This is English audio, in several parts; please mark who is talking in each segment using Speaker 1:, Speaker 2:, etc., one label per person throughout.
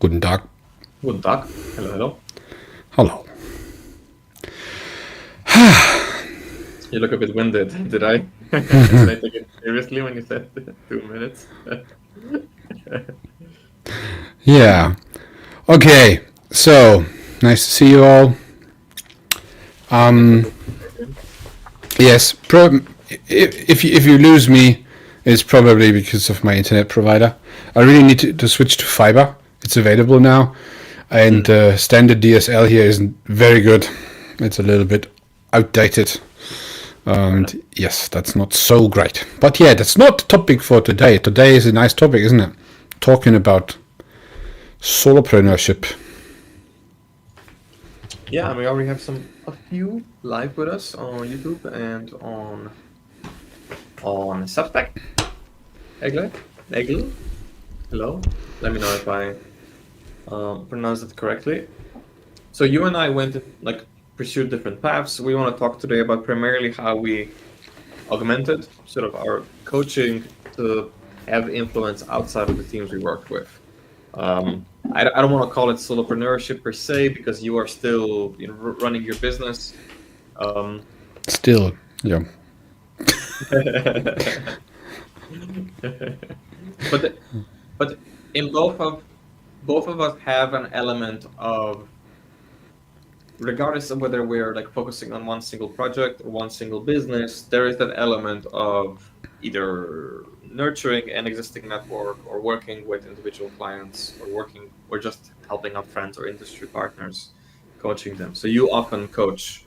Speaker 1: Guten Tag.
Speaker 2: Guten Tag. Hello.
Speaker 1: Hello.
Speaker 2: You look a bit winded. Did I take it seriously when you said 2 minutes?
Speaker 1: Yeah. Okay. So nice to see you all. Yes. If you lose me, it's probably because of my internet provider. I really need to switch to fiber. It's available now, and standard DSL here isn't very good. It's a little bit outdated. And yes, that's not so great. But yeah, that's not the topic for today. Today is a nice topic, isn't it? Talking about solopreneurship.
Speaker 2: Yeah, and we already have a few live with us on YouTube and on Substack. Egle? Hello. Let me know if I pronounce it correctly. So you and I went pursued different paths. We want to talk today about primarily how we augmented sort of our coaching to have influence outside of the teams we worked with. I don't want to call it solopreneurship per se, because you are still running your business.
Speaker 1: Still, yeah.
Speaker 2: But in both of us have an element of, regardless of whether we're focusing on one single project or one single business, there is that element of either nurturing an existing network or working with individual clients or just helping out friends or industry partners, coaching them. So you often coach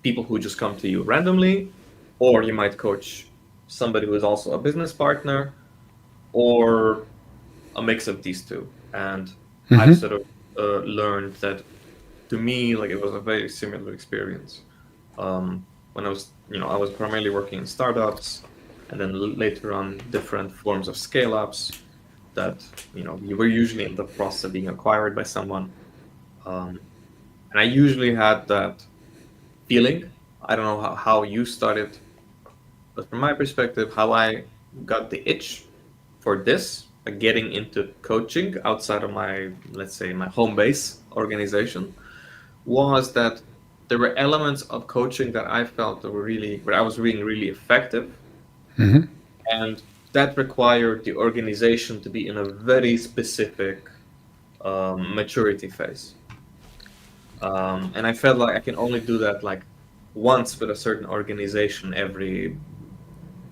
Speaker 2: people who just come to you randomly, or you might coach somebody who is also a business partner, or a mix of these two. And I've sort of learned that, to me, it was a very similar experience. When I was primarily working in startups, and then later on different forms of scale-ups that, you were usually in the process of being acquired by someone. And I usually had that feeling. I don't know how you started, but from my perspective, how I got the itch for this, getting into coaching outside of my, let's say, my home base organization, was that there were elements of coaching that I felt where I was really effective. And that required the organization to be in a very specific maturity phase. And I felt like I can only do that once with a certain organization every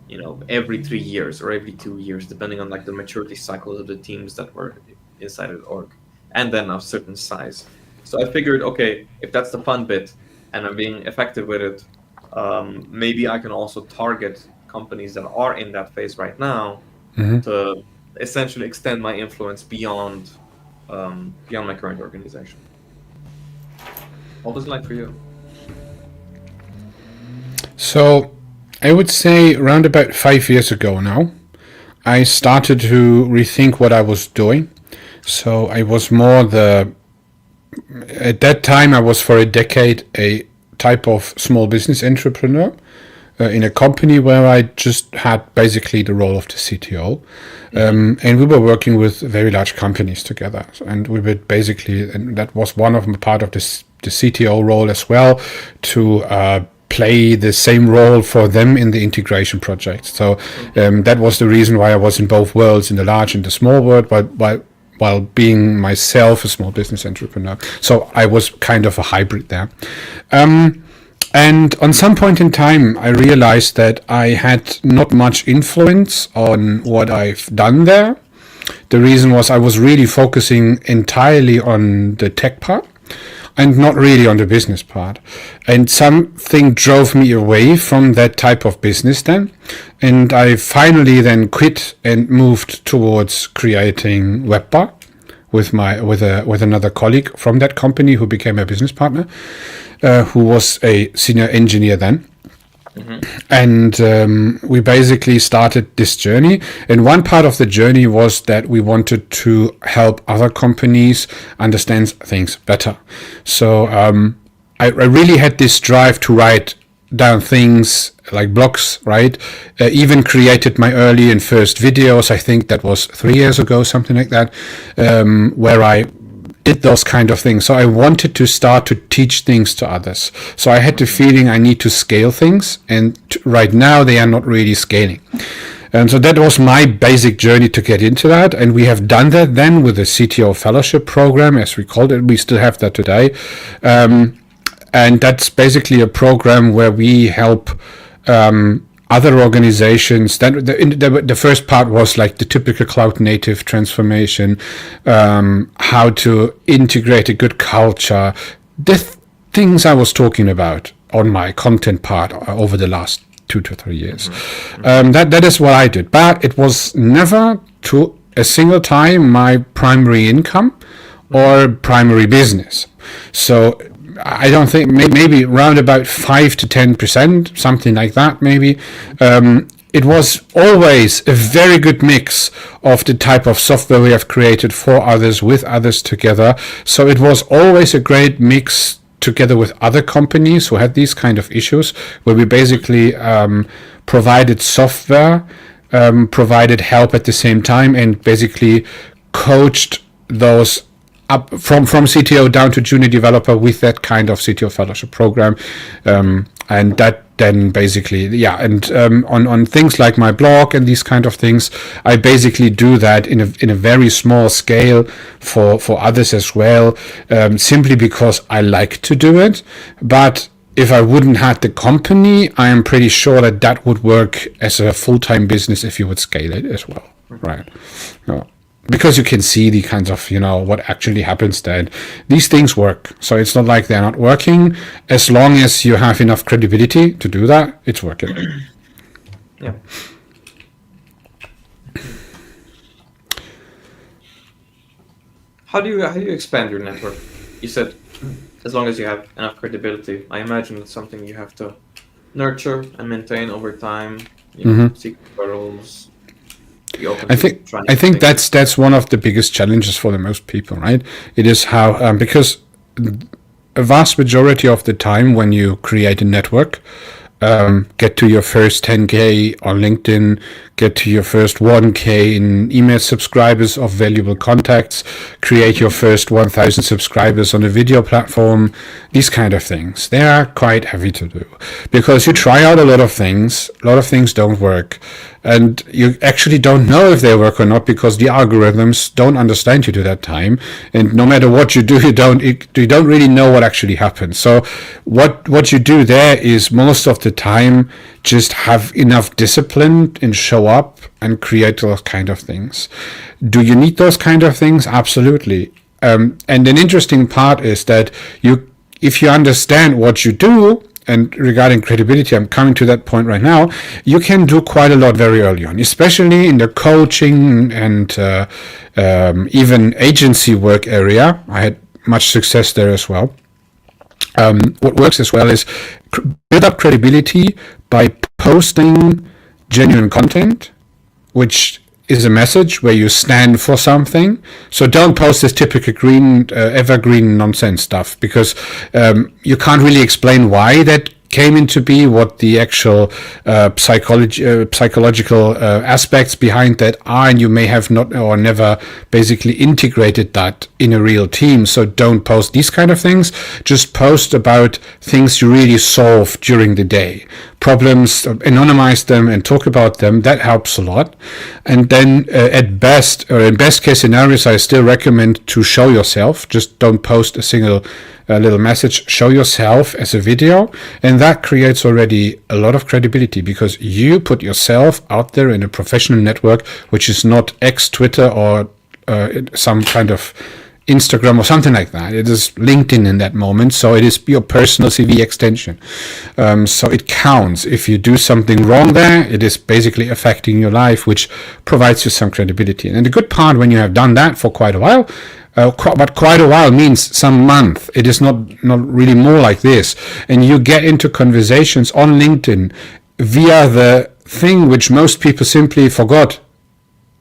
Speaker 2: 3 years or every 2 years, depending on the maturity cycles of the teams that were inside of the org, and then of certain size. So I figured, okay, if that's the fun bit and I'm being effective with it, maybe I can also target companies that are in that phase right now to essentially extend my influence beyond my current organization. What was it like for you?
Speaker 1: So I would say around about 5 years ago now, I started to rethink what I was doing. So I was more at that time I was for a decade a type of small business entrepreneur in a company where I just had basically the role of the CTO. And we were working with very large companies together. And we would basically, and that was one of part of the CTO role as well, to play the same role for them in the integration project. So that was the reason why I was in both worlds, in the large and the small world, while being myself a small business entrepreneur. So I was kind of a hybrid there. And on some point in time, I realized that I had not much influence on what I've done there. The reason was I was really focusing entirely on the tech part and not really on the business part. And something drove me away from that type of business then. And I finally then quit and moved towards creating ৱ𝗏𝗏 with another colleague from that company who became a business partner, who was a senior engineer then. And we basically started this journey. And one part of the journey was that we wanted to help other companies understand things better. So I really had this drive to write down things like blogs, right? Even created my early and first videos. I think that was 3 years ago, something like that, where I did those kind of things. So I wanted to start to teach things to others. So I had the feeling I need to scale things, and right now they are not really scaling. And so that was my basic journey to get into that. And we have done that then with the CTO Fellowship Program, as we called it. We still have that today. And that's basically a program where we help other organizations. The first part was like the typical cloud native transformation, how to integrate a good culture, the things I was talking about on my content part over the last 2 to 3 years. That is what I did, but it was never to a single time my primary income or primary business. So I don't think, maybe around about 5 to 10%, something like that, maybe. It was always a very good mix of the type of software we have created for others, with others together. So it was always a great mix together with other companies who had these kind of issues, where we basically provided software, provided help at the same time, and basically coached those up from CTO down to junior developer with that kind of CTO fellowship program. And that then basically, and on things like my blog and these kind of things, I basically do that in a very small scale for others as well, simply because I like to do it. But if I wouldn't have the company, I am pretty sure that would work as a full-time business if you would scale it as well, right? Because you can see the kinds of, what actually happens then. These things work. So it's not like they're not working. As long as you have enough credibility to do that, it's working.
Speaker 2: Yeah. How do you expand your network? You said as long as you have enough credibility. I imagine it's something you have to nurture and maintain over time. Seek referrals. I
Speaker 1: think that's one of the biggest challenges for the most people, right? It is how because a vast majority of the time when you create a network, get to your first 10K on LinkedIn, get to your first 1K in email subscribers of valuable contacts, create your first 1,000 subscribers on a video platform, these kind of things. They are quite heavy to do because you try out a lot of things don't work. And you actually don't know if they work or not because the algorithms don't understand you to that time. And no matter what you do, you don't really know what actually happens. So what you do there is most of the time just have enough discipline and show up and create those kind of things. Do you need those kind of things? Absolutely. And an interesting part is that if you understand what you do, and regarding credibility, I'm coming to that point right now, you can do quite a lot very early on, especially in the coaching and even agency work area. I had much success there as well. What works as well is build up credibility by posting genuine content, which is a message where you stand for something. So don't post this typical evergreen nonsense stuff, because you can't really explain why that came into be, what the actual psychological aspects behind that are, and you may have not or never basically integrated that in a real team. So don't post these kind of things. Just post about things you really solve during the day, problems, anonymize them and talk about them. That helps a lot. And then in best case scenarios, I still recommend to show yourself. Just don't post a single little message. Show yourself as a video, and that creates already a lot of credibility because you put yourself out there in a professional network, which is not Twitter or some kind of Instagram or something like that. It is LinkedIn in that moment, so it is your personal CV extension. So it counts. If you do something wrong there, it is basically affecting your life, which provides you some credibility. And the good part, when you have done that for quite a while, but quite a while means some month. It is not really more like this. And you get into conversations on LinkedIn via the thing which most people simply forgot.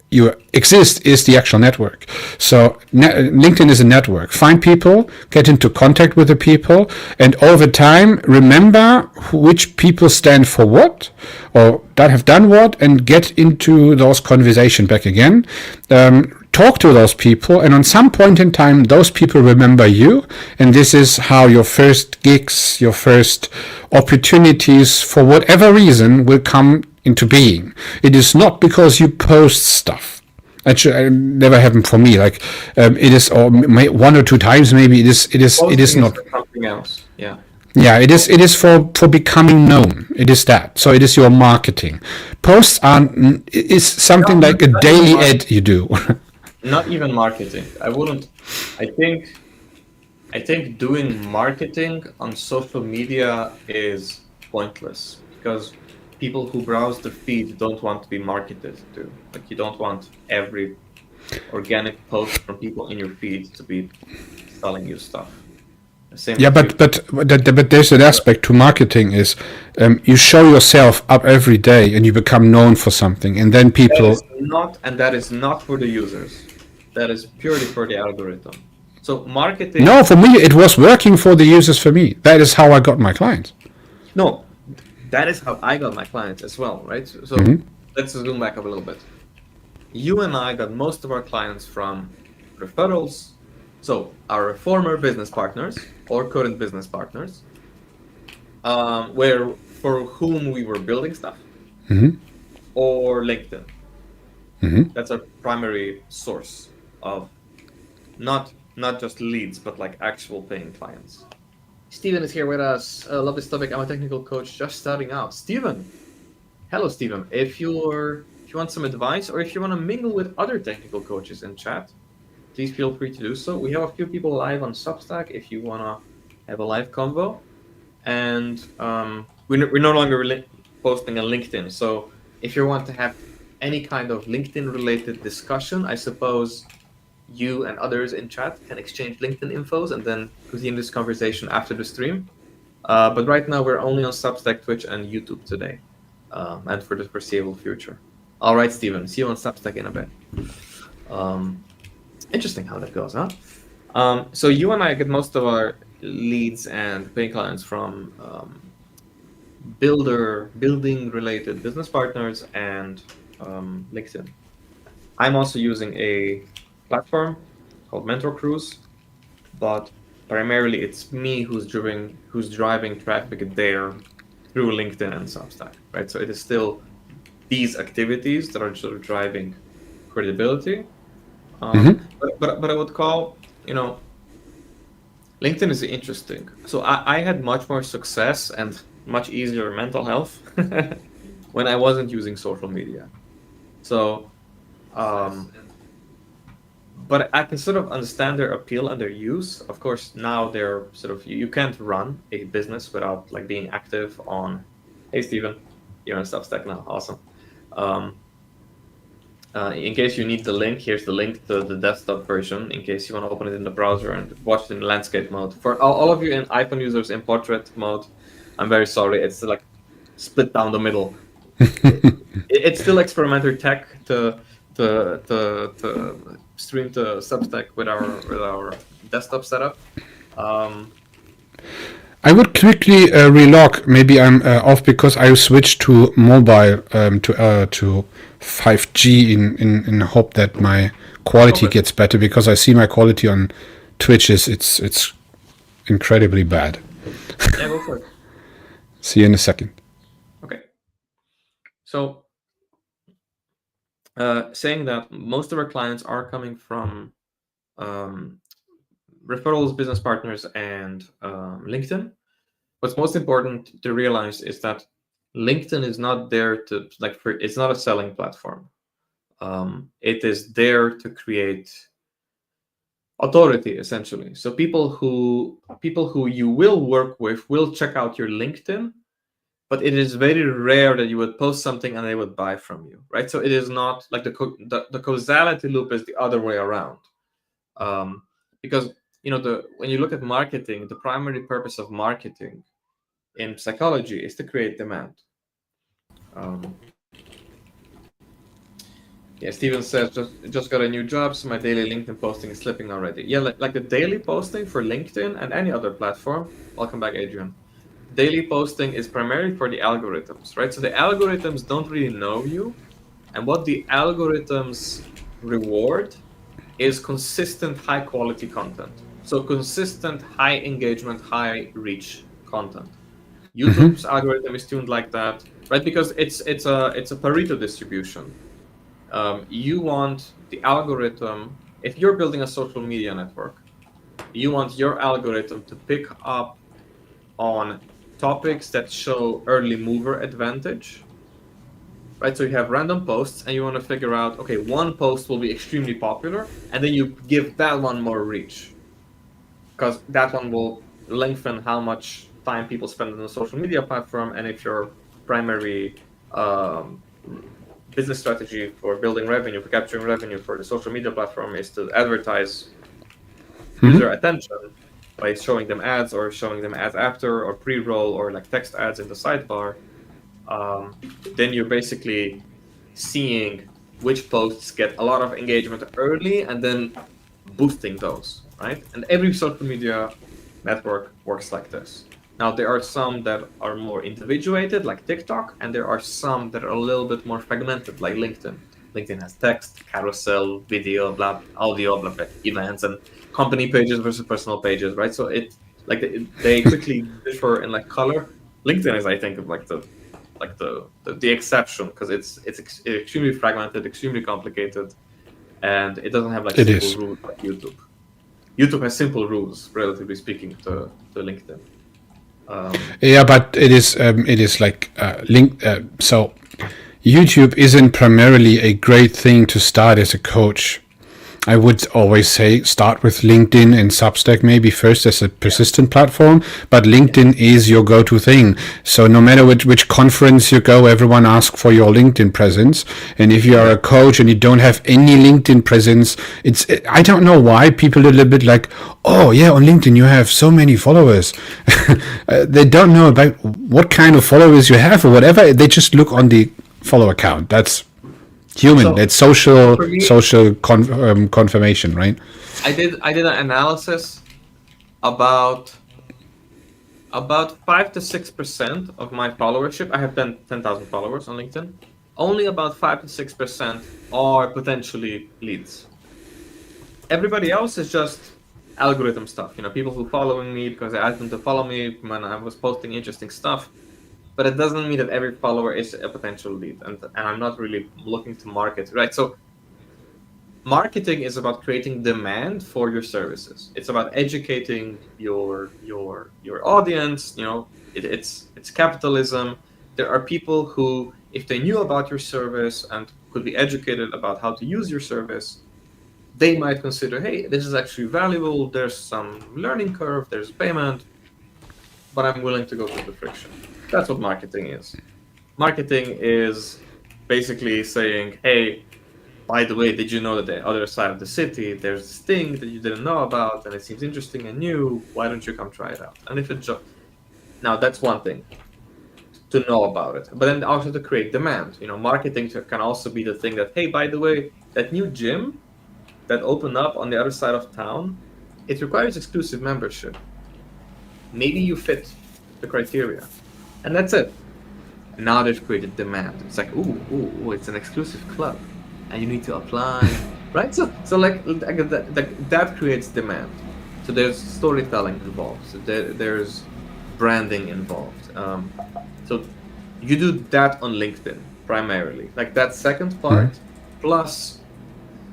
Speaker 1: you exist is the actual network. So LinkedIn is a network. Find people, get into contact with the people, and over time remember which people stand for what or that have done what, and get into those conversations back again. Talk to those people, and on some point in time those people remember you, and this is how your first gigs, your first opportunities for whatever reason will come into being. It is not because you post stuff. Actually, it never happened for me. Like it is, or one or two times maybe. It is not
Speaker 2: something else. Yeah.
Speaker 1: Yeah, it is for becoming known. It is that. So it is your marketing. Posts is something like a daily ad you do.
Speaker 2: Not even marketing. I wouldn't. I think doing marketing on social media is pointless, because people who browse the feed don't want to be marketed to. Like, you don't want every organic post from people in your feed to be selling you stuff.
Speaker 1: Yeah, but there's an aspect to marketing is you show yourself up every day and you become known for something, and then people.
Speaker 2: That is not for the users. That is purely for the algorithm. So marketing.
Speaker 1: No, for me it was working for the users. For me, that is how I got my clients.
Speaker 2: No, that is how I got my clients as well, right? So let's zoom back up a little bit. You and I got most of our clients from referrals. So our former business partners or current business partners, for whom we were building stuff, or LinkedIn. That's our primary source of not just leads, but like actual paying clients. Steven is here with us. Love this topic. I'm a technical coach just starting out. Steven, hello, Steven. If you want some advice, or if you want to mingle with other technical coaches in chat, please feel free to do so. We have a few people live on Substack if you want to have a live convo. And we're no longer posting on LinkedIn. So if you want to have any kind of LinkedIn-related discussion, I suppose you and others in chat can exchange LinkedIn infos and then continue this conversation after the stream. But right now, we're only on Substack, Twitch, and YouTube today, and for the foreseeable future. All right, Steven, see you on Substack in a bit. Interesting how that goes, huh? So you and I get most of our leads and paying clients from building-related business partners and LinkedIn. I'm also using a platform called Mentor Cruise, but primarily it's me who's driving traffic there through LinkedIn and Substack, right? So it is still these activities that are sort of driving credibility. But I would call, LinkedIn is interesting. So I had much more success and much easier mental health when I wasn't using social media. So, but I can sort of understand their appeal and their use. Of course, now they're sort of, you can't run a business without like being active on. Hey, Steven, you're on Substack now. Awesome. In case you need the link, here's the link to the desktop version, in case you want to open it in the browser and watch it in landscape mode. For all of you in iPhone users in portrait mode, I'm very sorry. It's like split down the middle. It's still experimental tech to stream to Substack with our desktop setup.
Speaker 1: I would quickly relog. Maybe I'm off because I switched to mobile to 5G in hope that my quality gets better, because I see my quality on Twitch it's incredibly bad.
Speaker 2: Yeah, go for it.
Speaker 1: See you in a second.
Speaker 2: Okay. So, saying that most of our clients are coming from referrals, business partners, and LinkedIn. What's most important to realize is that LinkedIn is not there to it's not a selling platform. It is there to create authority, essentially. So people who you will work with will check out your LinkedIn, but it is very rare that you would post something and they would buy from you, right? So it is not like the causality loop is the other way around, because when you look at marketing, the primary purpose of marketing in psychology is to create demand. Yeah, Steven says just got a new job, so my daily LinkedIn posting is slipping already. Yeah, like the daily posting for LinkedIn and any other platform. Welcome back, Adrian. Daily posting is primarily for the algorithms, right? So the algorithms don't really know you, and what the algorithms reward is consistent high quality content. So consistent high engagement, high reach content. YouTube's algorithm is tuned like that, right? Because it's a Pareto distribution. You want the algorithm, if you're building a social media network, you want your algorithm to pick up on topics that show early mover advantage, right? So you have random posts and you want to figure out, okay, one post will be extremely popular, and then you give that one more reach because that one will lengthen how much time people spend on the social media platform. And if your primary business strategy for building revenue, for capturing revenue for the social media platform is to advertise user attention by showing them ads or showing them ads after or pre-roll or like text ads in the sidebar, then you're basically seeing which posts get a lot of engagement early and then boosting those, right? And every social media network works like this. Now, there are some that are more individuated, like TikTok, and there are some that are a little bit more fragmented, like LinkedIn. LinkedIn has text, carousel, video, blah, audio, blah, blah, events, and company pages versus personal pages, right? So they quickly differ in like color. LinkedIn is, I think, like the exception because it's extremely fragmented, extremely complicated, and it doesn't have like
Speaker 1: It
Speaker 2: simple
Speaker 1: is.
Speaker 2: rules like YouTube. YouTube has simple rules, relatively speaking, to LinkedIn.
Speaker 1: Yeah, but it is like link. So YouTube isn't primarily a great thing to start as a coach. I would always say start with LinkedIn and Substack maybe first as a persistent platform, but LinkedIn is your go-to thing. So no matter which conference you go, everyone asks for your LinkedIn presence. And if you are a coach and you don't have any LinkedIn presence, I don't know why people are a little bit like, oh yeah, on LinkedIn you have so many followers. They don't know about what kind of followers you have or whatever. They just look on the follow account. That's human.
Speaker 2: So,
Speaker 1: It's social
Speaker 2: for me,
Speaker 1: confirmation, right?
Speaker 2: I did an analysis about 5 to 6% of my followership. I have 10,000 followers on LinkedIn. Only about 5 to 6% are potentially leads. Everybody else is just algorithm stuff. People who following me because I asked them to follow me when I was posting interesting stuff. But it doesn't mean that every follower is a potential lead, and I'm not really looking to market, right? So marketing is about creating demand for your services. It's about educating your audience. It's capitalism. There are people who, if they knew about your service and could be educated about how to use your service, they might consider, hey, this is actually valuable. There's some learning curve. There's payment, but I'm willing to go through the friction. That's what marketing is. Marketing is basically saying, hey, by the way, did you know that the other side of the city, there's this thing that you didn't know about and it seems interesting and new. Why don't you come try it out? And if it now that's one thing to know about it, but then also to create demand. Marketing can also be the thing that, hey, by the way, that new gym that opened up on the other side of town, it requires exclusive membership. Maybe you fit the criteria. And that's it. And now they've created demand. It's like, ooh, it's an exclusive club, and you need to apply, right? So that creates demand. So there's storytelling involved. So there's branding involved. So you do that on LinkedIn primarily, like that second part. Plus,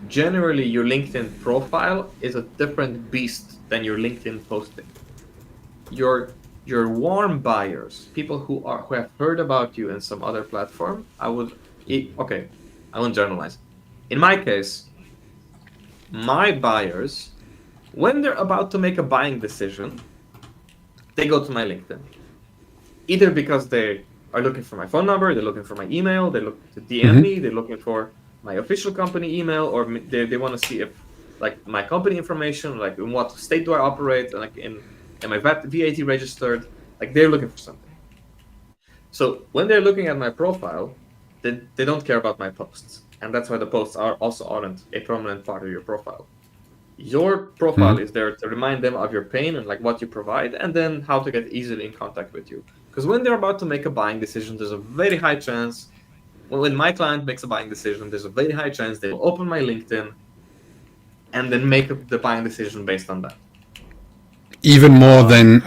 Speaker 2: generally, your LinkedIn profile is a different beast than your LinkedIn posting. Your warm buyers, people who have heard about you in some other platform, I won't generalize. In my case, my buyers, when they're about to make a buying decision, they go to my LinkedIn. Either because they are looking for my phone number, they're looking for my email, they look to DM me, they're looking for my official company email, or they want to see if like my company information, like in what state do I operate, and like am I VAT registered? Like they're looking for something. So when they're looking at my profile, they don't care about my posts. and that's why the posts aren't a prominent part of your profile. Your profile is there to remind them of your pain and like what you provide, and then how to get easily in contact with you. Because when they're about to make a buying decision, there's a very high chance. When my client makes a buying decision, there's a very high chance they will open my LinkedIn and then make the buying decision based on that.
Speaker 1: Even more than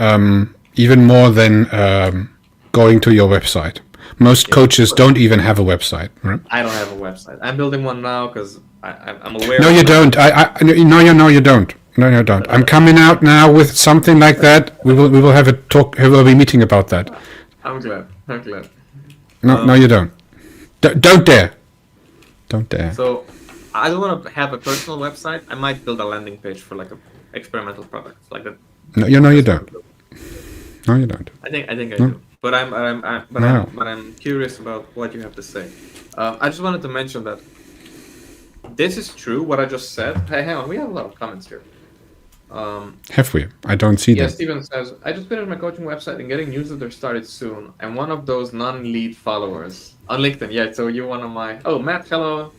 Speaker 1: going to your website. Most coaches don't even have a website, right?
Speaker 2: I don't have a website. I'm building one now because I'm aware.
Speaker 1: No, you don't. No, you don't. No, you don't. I'm coming out now with something like that. We will have a talk. We will be meeting about that.
Speaker 2: I'm glad.
Speaker 1: No, you don't. Don't dare. Don't dare.
Speaker 2: So I don't want to have a personal website. I might build a landing page for like a experimental product like that.
Speaker 1: No, you don't. No, you don't.
Speaker 2: I think I do. But I'm curious about what you have to say. I just wanted to mention that this is true. What I just said. Hey, hang on. We have a lot of comments here.
Speaker 1: Have we? I don't see them.
Speaker 2: Steven says, I just finished my coaching website and getting newsletter started soon. I'm one of those non-lead followers on LinkedIn. Yeah, so you're one of my. Oh, Matt, hello.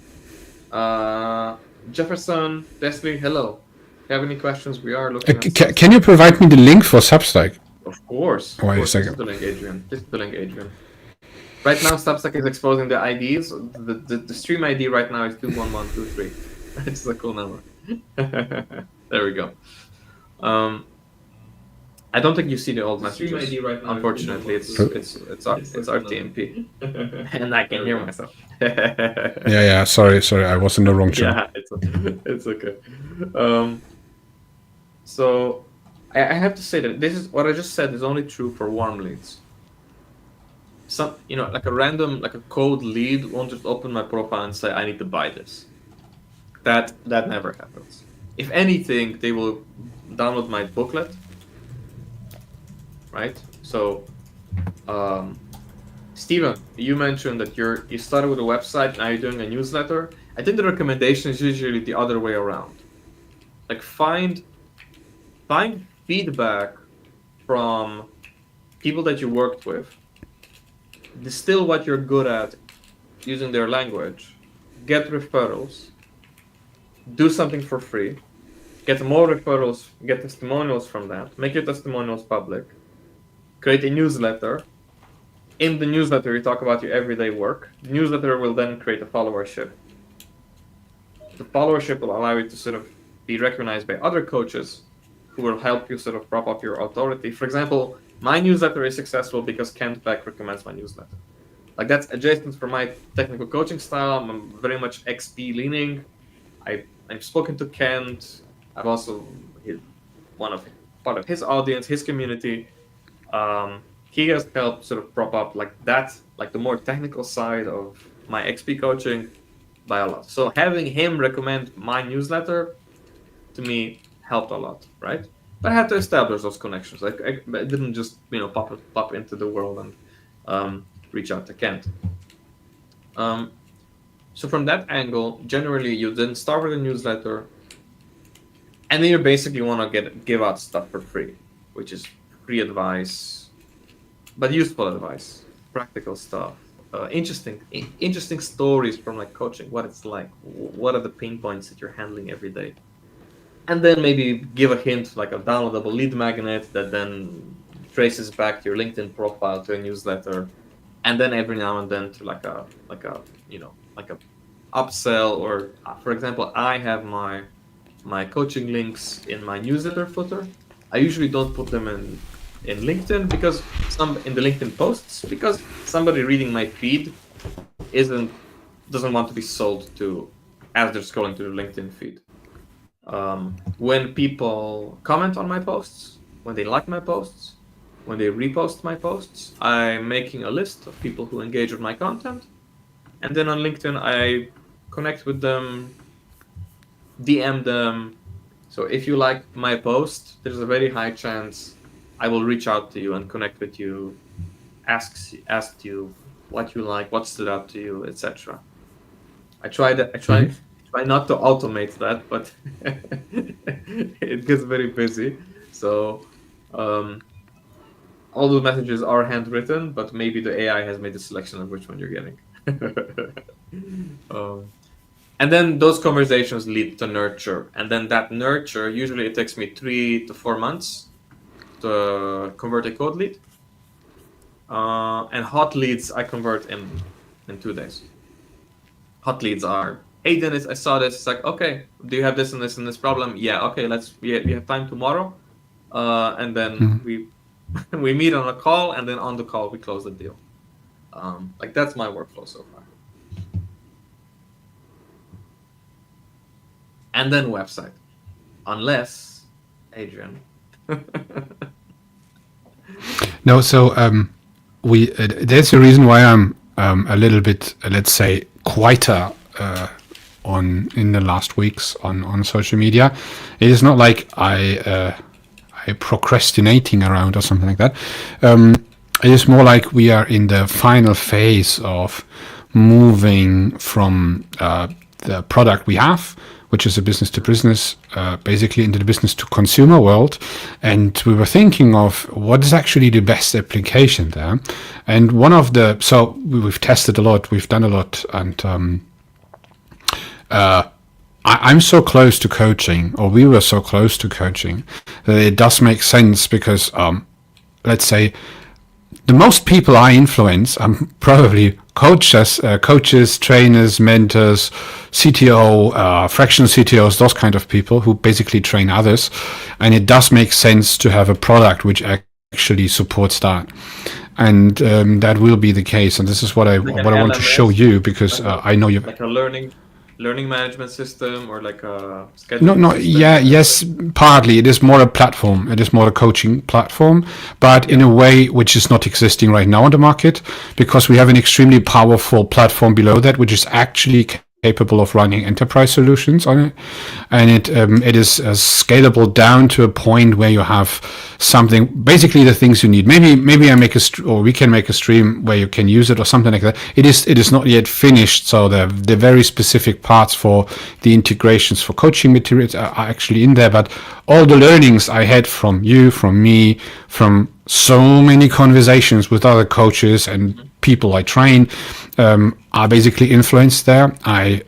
Speaker 2: Jefferson, Destiny, hello. If you have any questions, we are looking.
Speaker 1: Can you provide me the link for Substack?
Speaker 2: Of course.
Speaker 1: Wait a second.
Speaker 2: This is the link, Adrian. Right now, Substack is exposing the IDs. The stream ID right now is 21123. It's a cool number. There we go. I don't think you see the old messages. Stream ID right now, unfortunately, it's our TMP, and I can hear myself.
Speaker 1: yeah. Sorry. I was in the wrong channel.
Speaker 2: Yeah, it's okay. So I have to say that this is what I just said is only true for warm leads. Some, like a random, like a cold lead won't just open my profile and say, I need to buy this. That never happens. If anything, they will download my booklet, right? So, Steven, you mentioned that you started with a website, now you're doing a newsletter. I think the recommendation is usually the other way around. Like find feedback from people that you worked with, distill what you're good at using their language, get referrals, do something for free, get more referrals, get testimonials from that, make your testimonials public, create a newsletter. In the newsletter, you talk about your everyday work. The newsletter will then create a followership. The followership will allow you to sort of be recognized by other coaches who will help you sort of prop up your authority. For example, my newsletter is successful because Kent Beck recommends my newsletter. Like that's adjacent for my technical coaching style. I'm very much XP leaning. I've spoken to Kent. I've also part of his audience, his community. He has helped sort of prop up like the more technical side of my XP coaching by a lot. So having him recommend my newsletter to me helped a lot, right? But I had to establish those connections. I didn't just pop into the world and reach out to Kent. So from that angle, generally you then start with a newsletter, and then you basically want to give out stuff for free, which is free advice, but useful advice, practical stuff, interesting stories from like coaching, what it's like, what are the pain points that you're handling every day. And then maybe give a hint, like a downloadable lead magnet that then traces back your LinkedIn profile to a newsletter, and then every now and then to like a upsell. Or for example, I have my coaching links in my newsletter footer. I usually don't put them in LinkedIn because in the LinkedIn posts because somebody reading my feed doesn't want to be sold to as they're scrolling through the LinkedIn feed. When people comment on my posts, when they like my posts, when they repost my posts, I'm making a list of people who engage with my content. And then on LinkedIn, I connect with them, DM them. So if you like my post, there's a very high chance I will reach out to you and connect with you, ask you what you like, what stood out to you, etc. I try not to automate that, but it gets very busy. So all the messages are handwritten, but maybe the AI has made a selection of which one you're getting. And then those conversations lead to nurture. And then that nurture, usually it takes me 3 to 4 months to convert a cold lead. And hot leads I convert in 2 days. Hot leads are, hey Dennis, I saw this. It's like, okay, do you have this and this and this problem? Yeah, okay, we have time tomorrow. And then we meet on a call, and then on the call we close the deal. Like that's my workflow so far. And then website, unless Adrian.
Speaker 1: No, so there's a reason why I'm a little bit, let's say, quieter in the last weeks on social media. It is not like I procrastinating around or something like that. It is more like we are in the final phase of moving from the product we have, which is a business to business, basically into the business to consumer world. And we were thinking of what is actually the best application there. And one of so we've tested a lot, we've done a lot, and I'm so close to coaching, or we were so close to coaching, that it does make sense because, let's say, the most people I influence are probably coaches, trainers, mentors, CTO, fractional CTOs, those kind of people who basically train others. And it does make sense to have a product which actually supports that. And that will be the case. And this is what I want to show you, because I know you
Speaker 2: like a learning management system, or like a scheduling
Speaker 1: no
Speaker 2: system?
Speaker 1: yes, partly it is more a platform, it is more a coaching platform, but in a way which is not existing right now on the market, because we have an extremely powerful platform below that which is actually capable of running enterprise solutions on it, and it is scalable down to a point where you have something, basically the things you need. Maybe I make or we can make a stream where you can use it or something like that. It is not yet finished, so the very specific parts for the integrations for coaching materials are actually in there. But all the learnings I had from you, from me, from so many conversations with other coaches and people I train are basically influenced there. I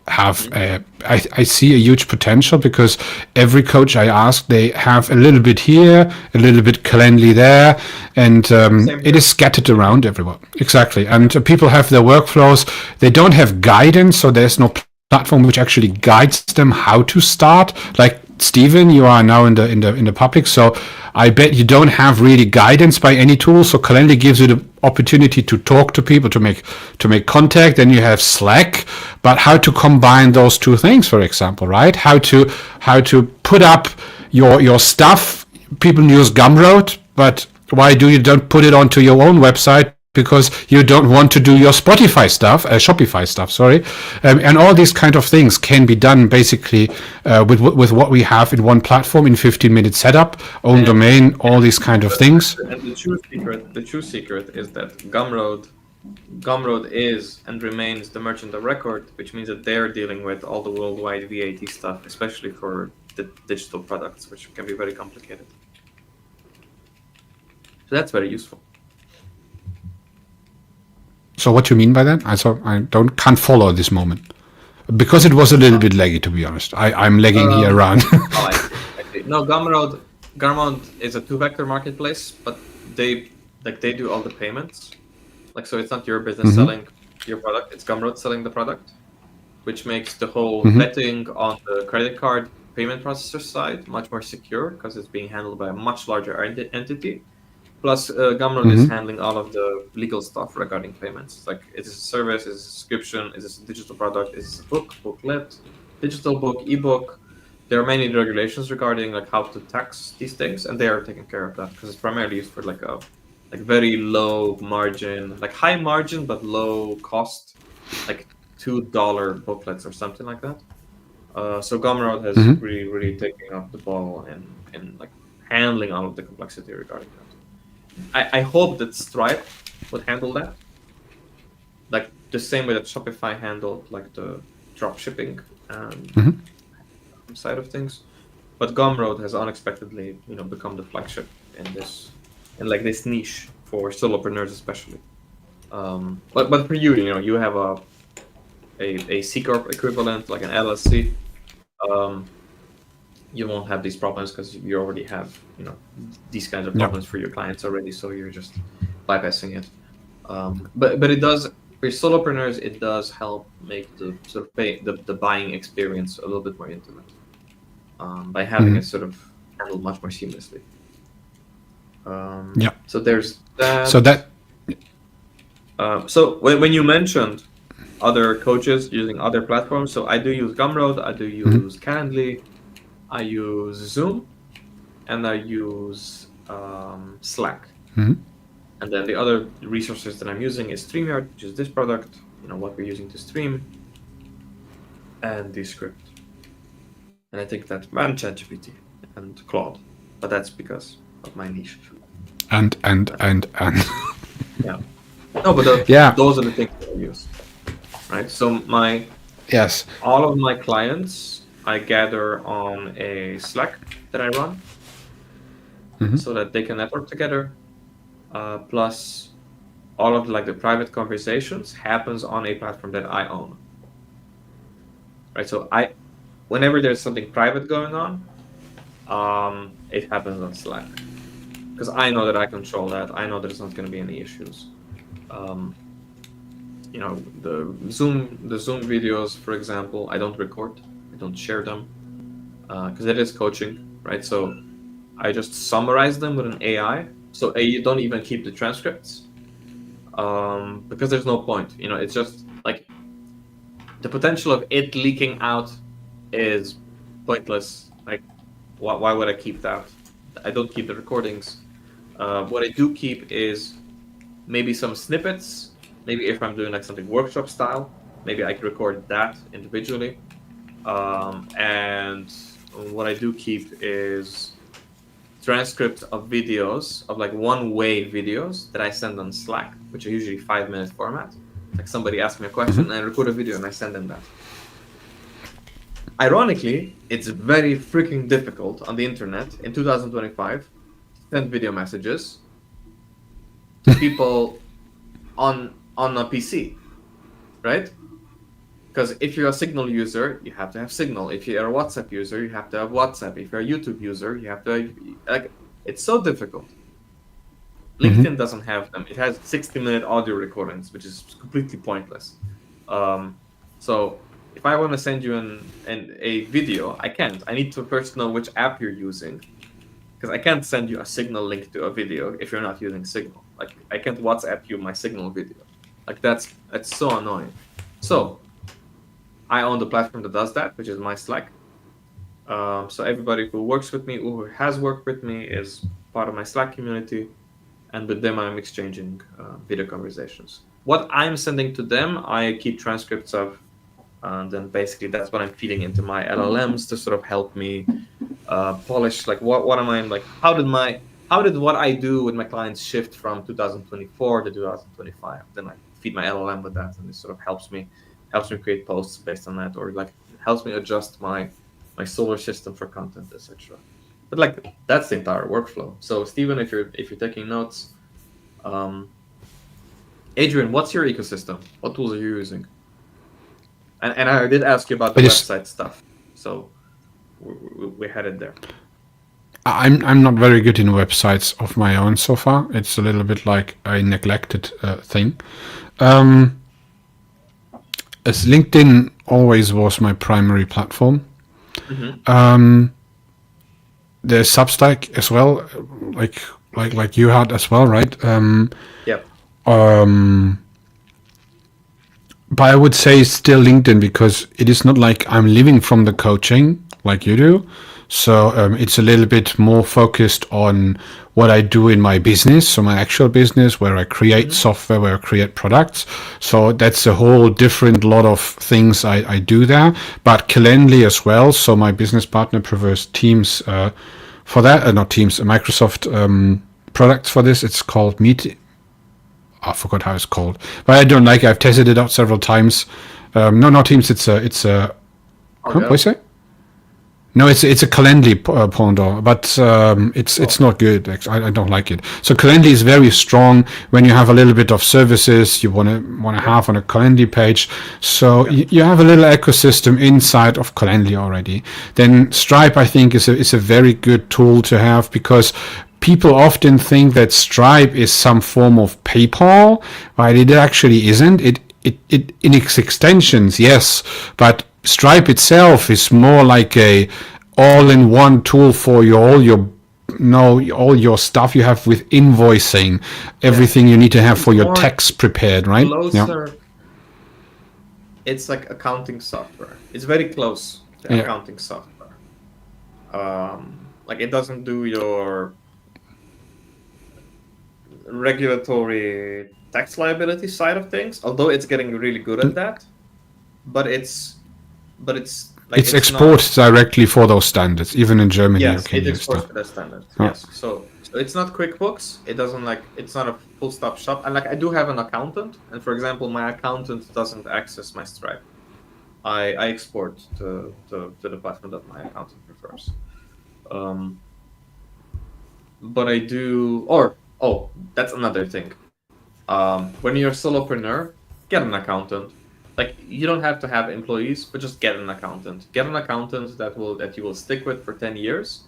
Speaker 1: see a huge potential, because every coach I ask, they have a little bit here, a little bit Calendly there, and it is scattered around everywhere. Exactly. And people have their workflows. They don't have guidance, so there's no platform which actually guides them how to start. Like Steven, you are now in the public, so I bet you don't have really guidance by any tool. So Calendly gives you the opportunity to talk to people, to make contact. Then you have Slack, but how to combine those two things, for example, right? How to put up your stuff. People use Gumroad, but why don't put it onto your own website? Because you don't want to do your Shopify stuff, sorry. And all these kind of things can be done basically with what we have in one platform, in 15-minute setup, own domain, all these kind of things.
Speaker 2: And the true secret is that Gumroad is and remains the merchant of record, which means that they're dealing with all the worldwide VAT stuff, especially for the digital products, which can be very complicated. So that's very useful.
Speaker 1: So what you mean by that? I can't follow this moment, because it was a little bit laggy, to be honest. I'm lagging here around.
Speaker 2: I see. No, Gumroad is a two-vector marketplace, but they do all the payments. Like, so it's not your business selling your product; it's Gumroad selling the product, which makes the whole betting on the credit card payment processor side much more secure, because it's being handled by a much larger entity. Plus, Gumroad is handling all of the legal stuff regarding payments. Like, is this a service? Is this a subscription? Is this a digital product? Is this a book, booklet, digital book, ebook? There are many regulations regarding like how to tax these things, and they are taking care of that, because it's primarily used for like very low margin, like high margin but low cost, like $2 booklets or something like that. So Gumroad has really taken up the ball in like handling all of the complexity regarding that. I hope that Stripe would handle that, like the same way that Shopify handled like the drop shipping side of things. But Gumroad has unexpectedly, become the flagship in this niche for solopreneurs especially. But for you, you have a C corp equivalent, like an LLC, you won't have these problems because you already have, you know, these kinds of problems for your clients already. So you're just bypassing it. But it does, for solopreneurs, it does help make the sort of the buying experience a little bit more intimate by having it sort of handled much more seamlessly. So there's that.
Speaker 1: So that.
Speaker 2: So when you mentioned other coaches using other platforms, so I do use Gumroad, I do use Calendly, I use Zoom, and I use Slack. And then the other resources that I'm using is StreamYard, which is this product, you know, what we're using to stream, and Descript. And I think that's and ChatGPT and Claude, but that's because of my niche.
Speaker 1: And.
Speaker 2: Yeah. No, but those are the things that I use, right? So all of my clients I gather on a Slack that I run, so that they can network together. Plus, all of like the private conversations happens on a platform that I own, right? So whenever there's something private going on, it happens on Slack because I know that I control that. I know there's not going to be any issues. You know, the Zoom videos, for example, I don't record, I don't share them because it is coaching, right? So I just summarize them with an AI. So you don't even keep the transcripts because there's no point. You know, it's just like the potential of it leaking out is pointless. Like, why would I keep that? I don't keep the recordings. What I do keep is maybe some snippets. Maybe if I'm doing like something workshop style, maybe I can record that individually. And what I do keep is transcripts of videos, of like one-way videos that I send on Slack, which are usually 5-minute format. Like somebody asks me a question and I record a video and I send them that. Ironically, it's very freaking difficult on the internet in 2025 to send video messages to people on a PC, right? Because if you're a Signal user, you have to have Signal. If you're a WhatsApp user, you have to have WhatsApp. If you're a YouTube user, you have to like. It's so difficult. LinkedIn doesn't have them. It has 60-minute audio recordings, which is completely pointless. So if I want to send you a video, I can't. I need to first know which app you're using, because I can't send you a Signal link to a video if you're not using Signal. Like I can't WhatsApp you my Signal video. Like that's so annoying. So I own the platform that does that, which is my Slack. So everybody who works with me, who has worked with me, is part of my Slack community, and with them I'm exchanging video conversations. What I'm sending to them, I keep transcripts of, and then basically that's what I'm feeding into my LLMs to sort of help me polish. Like what am I like? How did what I do with my clients shift from 2024 to 2025? Then I feed my LLM with that, and it sort of helps me create posts based on that, or like helps me adjust my solar system for content, etc. But like that's the entire workflow. So Steven, if you're taking notes, Adrian, what's your ecosystem? What tools are you using? And I did ask you about the website stuff, so we headed there.
Speaker 1: I'm not very good in websites of my own so far. It's a little bit like a neglected thing. As LinkedIn always was my primary platform. There's Substack as well, like you had as well, right?
Speaker 2: Yep.
Speaker 1: But I would say still LinkedIn, because it is not like I'm living from the coaching like you do. So it's a little bit more focused on what I do in my business, so my actual business, where I create software, where I create products. So that's a whole different lot of things I do there. But Calendly as well. So my business partner prefers Teams for that, not Teams, Microsoft products for this. It's called Meet. I forgot how it's called, but I don't like it. I've tested it out several times. No, not Teams. It's a. What do you say? No, it's a Calendly but it's not good. I don't like it. So Calendly is very strong when you have a little bit of services you want to have on a Calendly page. So you have a little ecosystem inside of Calendly already. Then Stripe, I think, is a very good tool to have, because people often think that Stripe is some form of PayPal, right? It actually isn't. It in its extensions, yes, but Stripe itself is more like a all-in-one tool for all your stuff you have with invoicing, everything you need to have for your tax prepared, right?
Speaker 2: Closer. It's like accounting software. It's very close to accounting software. Like, it doesn't do your regulatory tax liability side of things, although it's getting really good at that. But it's like,
Speaker 1: it's exported directly for those standards, even in Germany.
Speaker 2: Yes, it exports for that standard. Yes, so it's not QuickBooks. It doesn't, like, it's not a full stop shop. And like, I do have an accountant, and for example, my accountant doesn't access my Stripe. I export to the platform that my accountant prefers. But I do. That's another thing. When you're a solopreneur, get an accountant. Like, you don't have to have employees, but just get an accountant. Get an accountant that you will stick with for 10 years,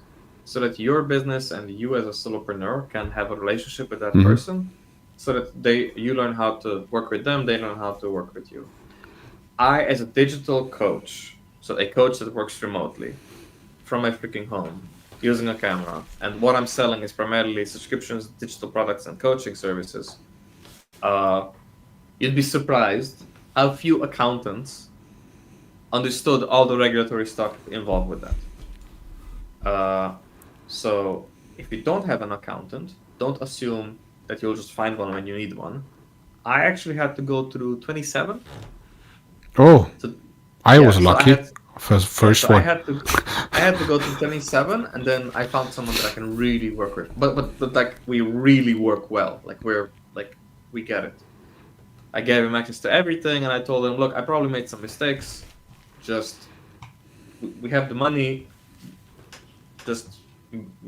Speaker 2: so that your business and you as a solopreneur can have a relationship with that person, so that you learn how to work with them, they learn how to work with you. I, as a digital coach, so a coach that works remotely from my freaking home, using a camera, and what I'm selling is primarily subscriptions, digital products, and coaching services, you'd be surprised how few accountants understood all the regulatory stuff involved with that. So if you don't have an accountant, don't assume that you'll just find one when you need one. I actually had to go through 27.
Speaker 1: Oh, so, I was lucky. First one.
Speaker 2: I had to go to 27, and then I found someone that I can really work with. But like, we really work well. Like, we get it. I gave him access to everything, and I told him, look, I probably made some mistakes. Just, we have the money. Just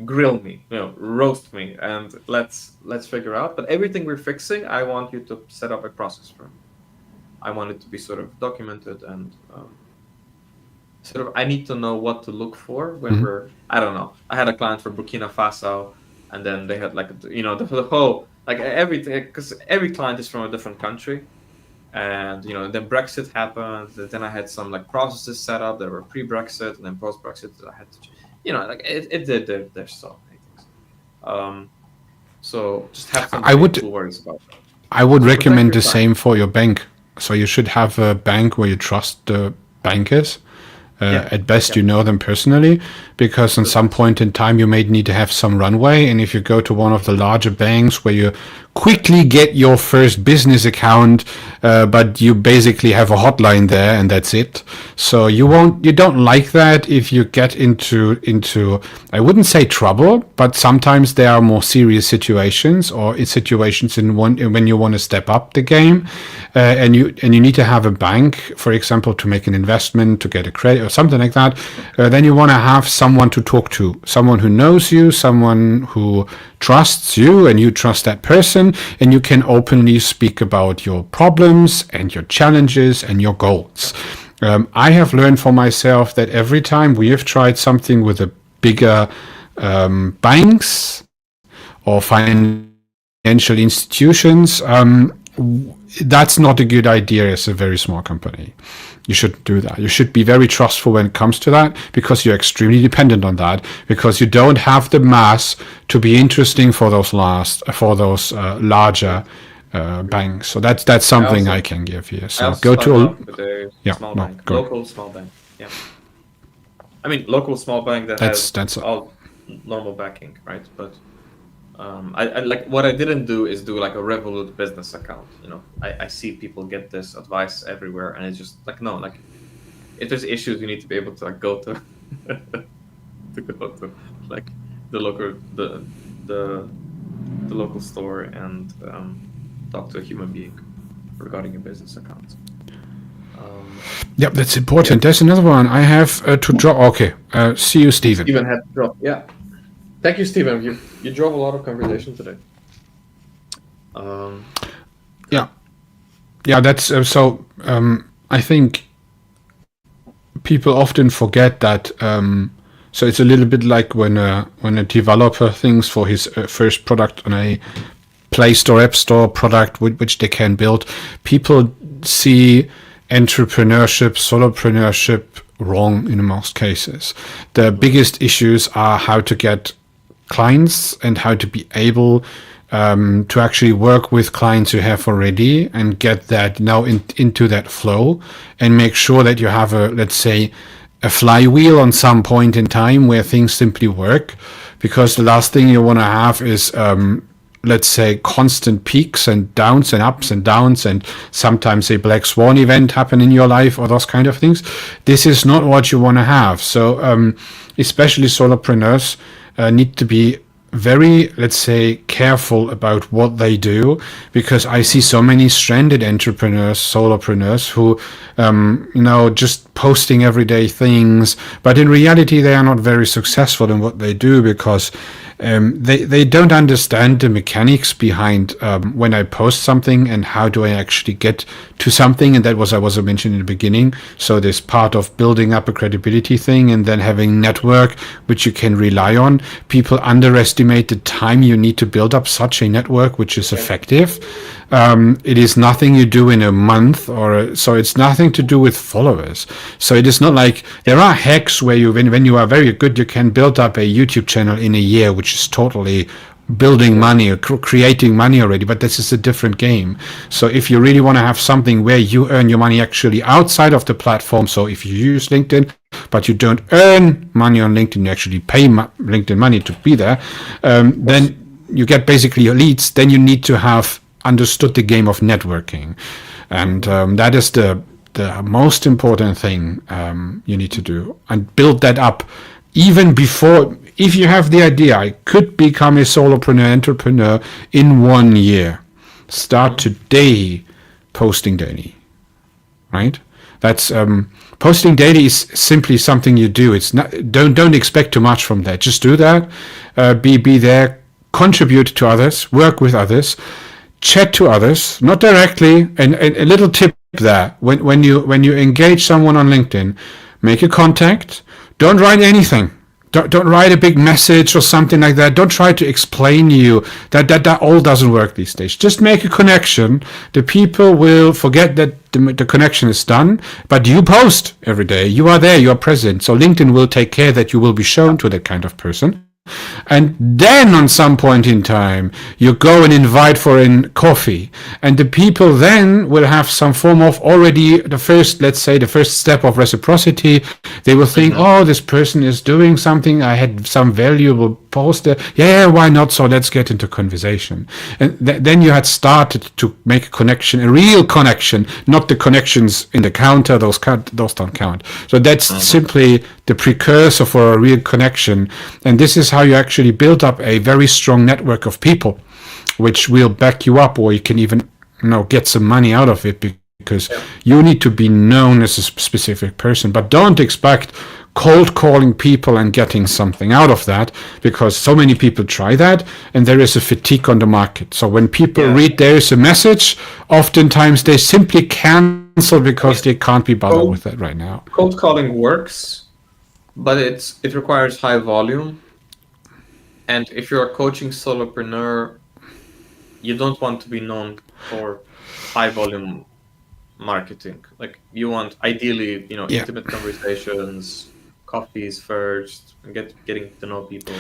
Speaker 2: grill me, roast me, and let's figure out. But everything we're fixing, I want you to set up a process for. I want it to be sort of documented, and sort of, I need to know what to look for when we're, I don't know. I had a client for Burkina Faso, and then they had like, the whole, like, everything, because every client is from a different country. And, then Brexit happened. Then I had some like processes set up that were pre-Brexit, and then post-Brexit I had to, like, it did there's so many things. So just have some worries about that.
Speaker 1: I would recommend the same for your bank. So you should have a bank where you trust the bankers. At best, you know them personally, because at some point in time you may need to have some runway. And if you go to one of the larger banks where you quickly get your first business account, but you basically have a hotline there and that's it. So you don't like that if you get into I wouldn't say trouble, but sometimes there are more serious situations, or in situations when you want to step up the game, and you need to have a bank, for example, to make an investment, to get a credit or something like that. Then you want to have someone to talk to, someone who knows you, someone who trusts you, and you trust that person, and you can openly speak about your problems and your challenges and your goals. I have learned for myself that every time we have tried something with a bigger banks or financial institutions, that's not a good idea as a very small company. You shouldn't do that. You should be very trustful when it comes to that, because you're extremely dependent on that, because you don't have the mass to be interesting for those larger banks. So that's something I can give here. So go to
Speaker 2: local small bank. Yeah, I mean, local small bank that's all normal banking, right? But I like, what I didn't do is do like a Revolut business account. I see people get this advice everywhere, and it's just like, no, like, if there's issues, you need to be able to like go to like the local store and talk to a human being regarding a business account.
Speaker 1: Yep, that's important. There's another one I have to draw. Okay, see you, Stephen.
Speaker 3: Stephen had to drop. Yeah. Thank you, Stephen. You drove a lot of conversation today.
Speaker 1: Yeah, that's so. I think people often forget that. So it's a little bit like when a developer thinks for his first product on a Play Store, App Store product which they can build. People see entrepreneurship, solopreneurship wrong in most cases. The biggest issues are how to get clients and how to be able to actually work with clients you have already and get that now into that flow and make sure that you have let's say, a flywheel on some point in time where things simply work, because the last thing you want to have is let's say constant peaks and downs and ups and downs and sometimes a black swan event happen in your life or those kind of things. This is not what you want to have. So especially solopreneurs need to be very, let's say, careful about what they do, because I see so many stranded entrepreneurs, solopreneurs who, just posting everyday things, but in reality they are not very successful in what they do because they don't understand the mechanics behind when I post something and how do I actually get to something. And that was I was mentioned in the beginning. So this part of building up a credibility thing and then having network which you can rely on. People underestimate the time you need to build up such a network which is effective. It is nothing you do in a month, so it's nothing to do with followers. So it is not like there are hacks where you, when you are very good, you can build up a YouTube channel in a year, which is totally building money or creating money already, but this is a different game. So if you really want to have something where you earn your money actually outside of the platform, so if you use LinkedIn, but you don't earn money on LinkedIn, you actually pay LinkedIn money to be there, then you get basically your leads, then you need to have understood the game of networking, and that is the most important thing you need to do, and build that up even before. If you have the idea, I could become a solopreneur, entrepreneur in 1 year, start today posting daily, right? That's posting daily is simply something you do. It's not, don't expect too much from that. Just do that, be there, contribute to others, work with others, chat to others, not directly. And a little tip there: when you engage someone on LinkedIn, make a contact. Don't write anything. Don't write a big message or something like that. Don't try to explain you. That all doesn't work these days. Just make a connection. The people will forget that the connection is done, but you post every day. You are there. You are present. So LinkedIn will take care that you will be shown to that kind of person. And then on some point in time, you go and invite for a coffee, and the people then will have some form of already the first step of reciprocity. They will think, oh, this person is doing something. I had some valuable post there. Yeah, why not? So let's get into conversation. And then you had started to make a connection, a real connection, not the connections in the counter. Those don't count. So that's simply the precursor for a real connection. And this is how you actually build up a very strong network of people, which will back you up, or you can even get some money out of it, because you need to be known as a specific person. But don't expect cold calling people and getting something out of that, because so many people try that and there is a fatigue on the market. So when people read there is a message, oftentimes they simply cancel because they can't be bothered with that right now.
Speaker 2: Cold calling works, but it requires high volume. And if you're a coaching solopreneur, you don't want to be known for high volume marketing. Like, you want ideally, intimate conversations, coffees first, and getting to know people.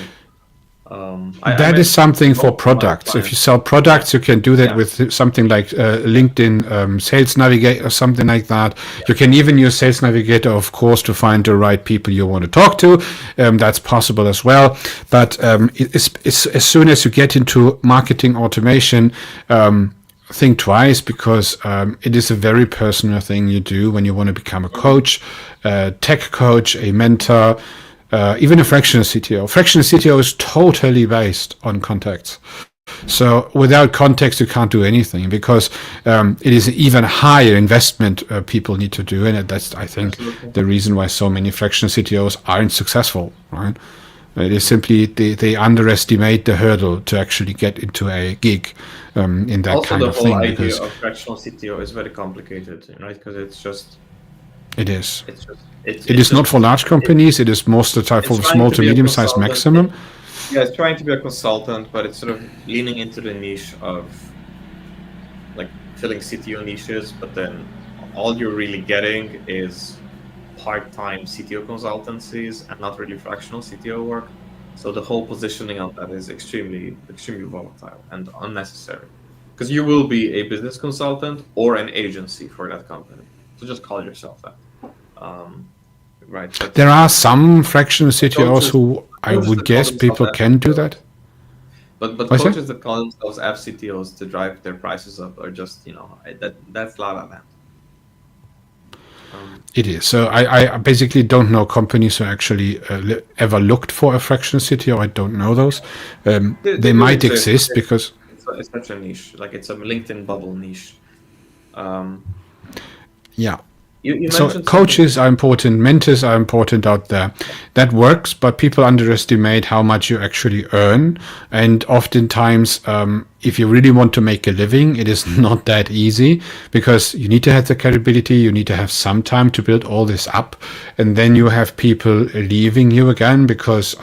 Speaker 1: That is something for products. If you sell products, you can do that with something like LinkedIn Sales Navigator or something like that. You can even use Sales Navigator, of course, to find the right people you want to talk to. That's possible as well. But as soon as you get into marketing automation, think twice, because it is a very personal thing you do when you want to become a coach, a tech coach, a mentor, even a fractional CTO. Fractional CTO is totally based on contacts. So without context, you can't do anything, because it is an even higher investment people need to do, and that's, I think,
Speaker 2: Absolutely.
Speaker 1: the reason why so many fractional CTOs aren't successful. Right? It is simply they underestimate the hurdle to actually get into a gig in that
Speaker 2: Also,
Speaker 1: kind
Speaker 2: the
Speaker 1: of
Speaker 2: whole
Speaker 1: thing,
Speaker 2: idea
Speaker 1: because
Speaker 2: of fractional CTO is very complicated, right? Because
Speaker 1: it is.
Speaker 2: it's just,
Speaker 1: It is not for large companies. It is most of the time for
Speaker 2: it's trying
Speaker 1: small
Speaker 2: to
Speaker 1: to
Speaker 2: be a
Speaker 1: medium-sized
Speaker 2: consultant.
Speaker 1: maximum.
Speaker 2: Yeah, it's trying to be a consultant, but it's sort of leaning into the niche of like filling CTO niches, but then all you're really getting is part-time CTO consultancies and not really fractional CTO work. So the whole positioning of that is extremely volatile and unnecessary. Because you will be a business consultant or an agency for that company. So just call yourself that. Right. But
Speaker 1: There are some fractional CTOs
Speaker 2: coaches,
Speaker 1: who I
Speaker 2: coaches
Speaker 1: would
Speaker 2: that call
Speaker 1: guess
Speaker 2: themselves
Speaker 1: people can do
Speaker 2: FCTOs,
Speaker 1: that.
Speaker 2: but
Speaker 1: What's that?
Speaker 2: coaches that call themselves FCTOs to drive their prices up are just, that's la la land.
Speaker 1: It is. So I basically don't know companies who actually ever looked for a fractional CTO. I don't know those. They
Speaker 2: do
Speaker 1: might exist because
Speaker 2: it's such a niche. Like it's a LinkedIn bubble niche.
Speaker 1: yeah.
Speaker 2: You
Speaker 1: So
Speaker 2: mentioned
Speaker 1: coaches are important, mentors are important out there. That works, but people underestimate how much you actually earn. And oftentimes, if you really want to make a living, it is not that easy, because you need to have the credibility, you need to have some time to build all this up, and then you have people leaving you again because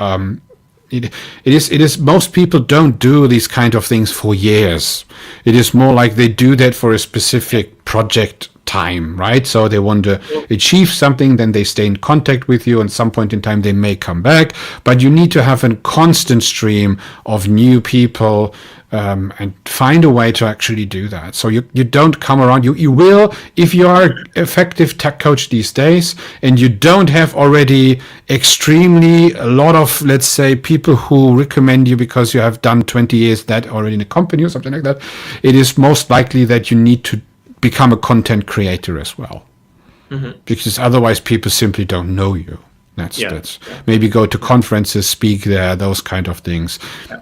Speaker 1: it is most people don't do these kind of things for years. It is more like they do that for a specific project time, right? So they want to achieve something, then they stay in contact with you, and at some point in time they may come back, but you need to have a constant stream of new people and find a way to actually do that. So you don't come around. You will, if you are an effective tech coach these days and you don't have already extremely a lot of, let's say, people who recommend you because you have done 20 years that already in a company or something like that, it is most likely that you need to become a content creator as well. Because otherwise people simply don't know you. That's maybe go to conferences, speak there, those kind of things.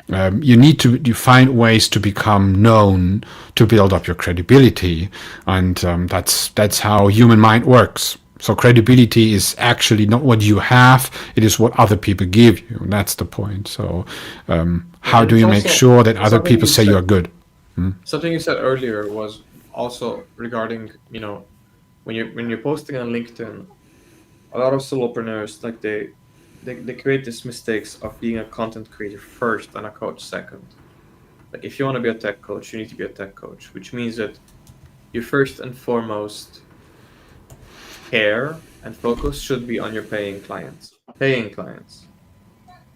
Speaker 1: You need to find ways to become known, to build up your credibility, and that's how human mind works. So credibility is actually not what you have; it is what other people give you. And that's the point. So how do you make sure that other people say you're good?
Speaker 3: Something you said earlier was also regarding, when you're posting on LinkedIn, a lot of solopreneurs, like they create these mistakes of being a content creator first and a coach second. Like if you want to be a tech coach, you need to be a tech coach, which means that your first and foremost care and focus should be on your paying clients. Paying clients.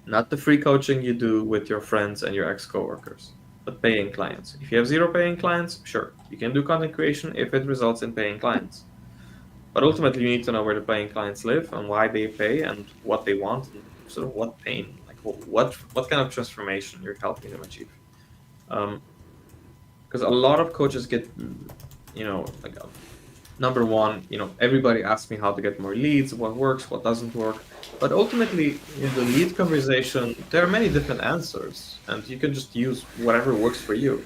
Speaker 3: Not the free coaching you do with your friends and your ex-coworkers, but paying clients. If you have 0 paying clients, sure, you can do content creation if it results in paying clients. But ultimately, you need to know where the paying clients live and why they pay and what they want and sort of what pain, like what kind of transformation you're helping them achieve. Because a lot of coaches get, like number one, everybody asks me how to get more leads, what works, what doesn't work. But ultimately, in the lead conversation, there are many different answers, and you can just use whatever works for you.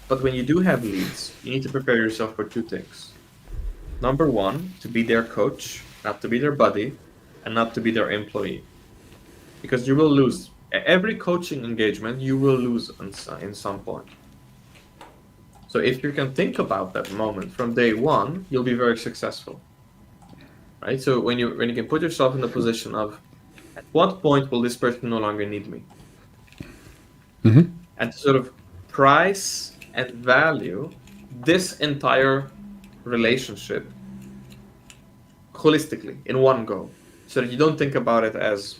Speaker 3: But when you do have leads, you need to prepare yourself for 2 things. Number one, to be their coach, not to be their buddy, and not to be their employee. Because you will lose. Every coaching engagement, you will lose in some point. So if you can think about that moment from day one, you'll be very successful. Right? So when you can put yourself in the position of, at what point will this person no longer need me? And to sort of price and value this entire relationship holistically in one go, so that you don't think about it as,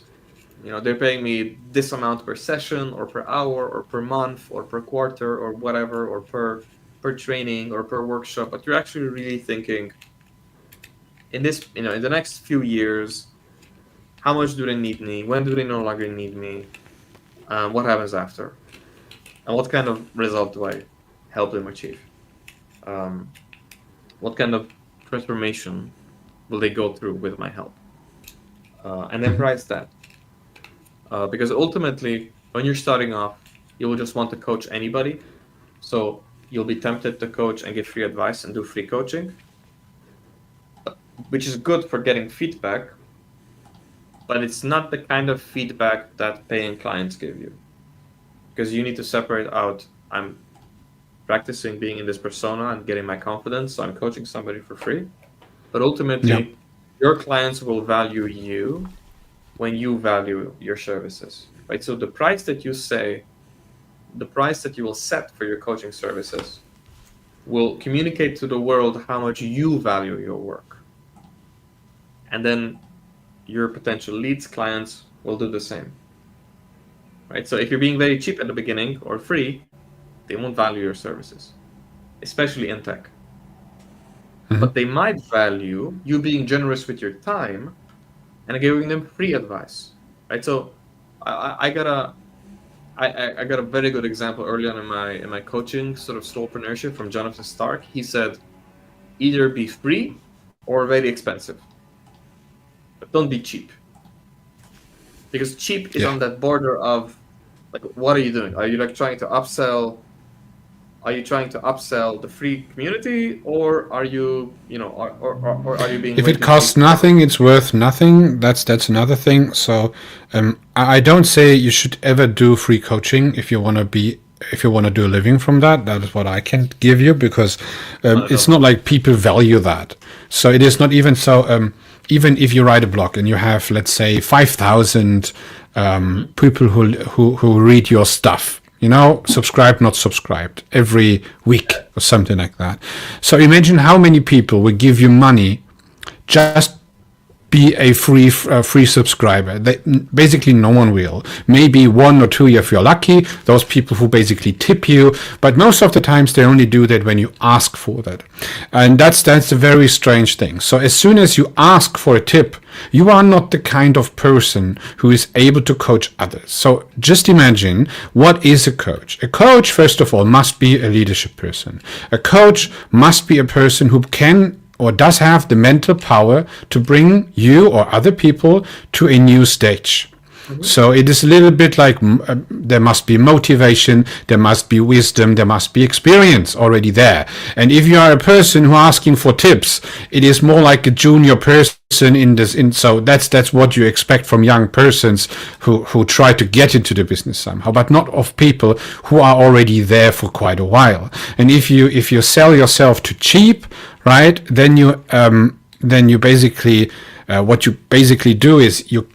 Speaker 3: they're paying me this amount per session or per hour or per month or per quarter or whatever, or per training or per workshop, but you're actually really thinking in this, in the next few years, how much do they need me? When do they no longer need me? What happens after? And what kind of result do I help them achieve? What kind of transformation will they go through with my help? And then price that. Because ultimately, when you're starting off,
Speaker 2: you will just want to coach anybody. So you'll be tempted to coach and give free advice and do free coaching, which is good for getting feedback, but it's not the kind of feedback that paying clients give you. Because you need to separate out, I'm practicing being in this persona and getting my confidence, so I'm coaching somebody for free. But ultimately, your clients will value you when you value your services, right? So the price that you will set for your coaching services will communicate to the world how much you value your work. And then your potential leads, clients will do the same, right? So if you're being very cheap at the beginning or free, they won't value your services, especially in tech. But they might value you being generous with your time and giving them free advice, right? So I got a very good example early on in my coaching sort of solopreneurship from Jonathan Stark. He said, either be free or very expensive, but don't be cheap, because cheap is on that border of like, what are you doing? Are you like trying to upsell? Are you trying to upsell the free community, or are you, or are you being?
Speaker 1: If it costs nothing, it's worth nothing. That's another thing. So I don't say you should ever do free coaching if you want to do a living from that. That is what I can give you, because it's not like people value that. So it is not even so. Even if you write a blog and you have, let's say, 5,000 people who read your stuff. Subscribed, not subscribed, every week or something like that. So imagine how many people will give you money just be a free subscriber. Basically, no one will. Maybe one or two if you're lucky, those people who basically tip you, but most of the times they only do that when you ask for that. And that's a very strange thing. So as soon as you ask for a tip, you are not the kind of person who is able to coach others. So just imagine, what is a coach? A coach, first of all, must be a leadership person. A coach must be a person who can or does have the mental power to bring you or other people to a new stage. So it is a little bit like there must be motivation, there must be wisdom, there must be experience already there. And if you are a person who are asking for tips, it is more like a junior person in this. So that's what you expect from young persons who try to get into the business somehow, but not of people who are already there for quite a while. And if you sell yourself too cheap, right, then you basically what you basically do is you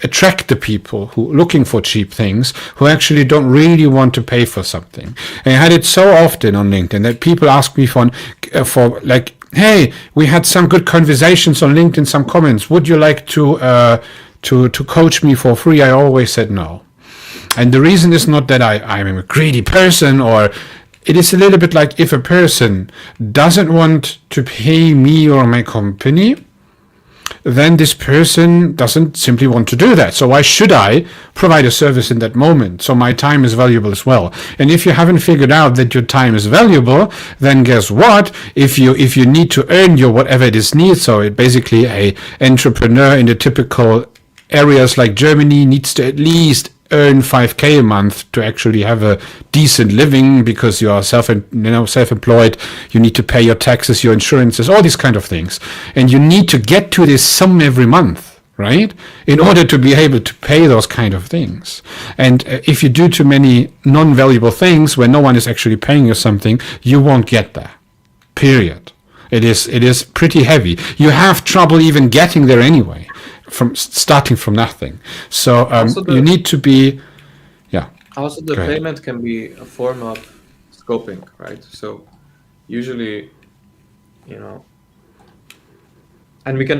Speaker 1: attract the people who looking for cheap things, who actually don't really want to pay for something. And I had it so often on LinkedIn that people ask me for like, hey, we had some good conversations on LinkedIn, some comments. Would you like to coach me for free? I always said no. And the reason is not that I'm a greedy person, or it is a little bit like, if a person doesn't want to pay me or my company, then this person doesn't simply want to do that. So why should I provide a service in that moment? So my time is valuable as well. And if you haven't figured out that your time is valuable, then guess what? If you need to earn your whatever it is needs, so it basically a entrepreneur in the typical areas like Germany needs to at least earn 5K a month to actually have a decent living, because you are self-employed, you need to pay your taxes, your insurances, all these kind of things, and you need to get to this sum every month, right, in order to be able to pay those kind of things. And if you do too many non-valuable things where no one is actually paying you something, you won't get there, period. It is pretty heavy. You have trouble even getting there anyway, from starting from nothing. So you need to be,
Speaker 2: Also, the payment can be a form of scoping, right? So usually, and we can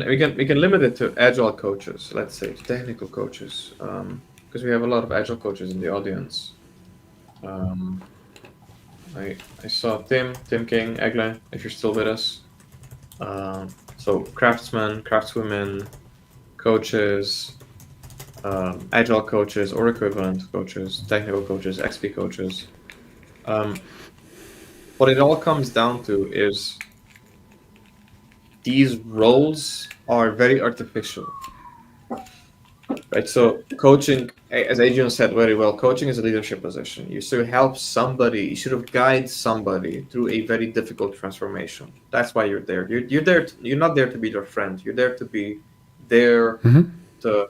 Speaker 2: limit it to agile coaches, let's say technical coaches, because we have a lot of agile coaches in the audience. I saw Tim King, Egle, if you're still with us. So craftsmen, craftswomen, coaches, agile coaches or equivalent coaches, technical coaches, XP coaches. What it all comes down to is these roles are very artificial, right? So coaching
Speaker 3: as Adrian said very well, coaching is a leadership position. You sort of help somebody, you sort of guide somebody through a very difficult transformation. That's why you're there. You're there. You're not there to be their friend. You're there to be there to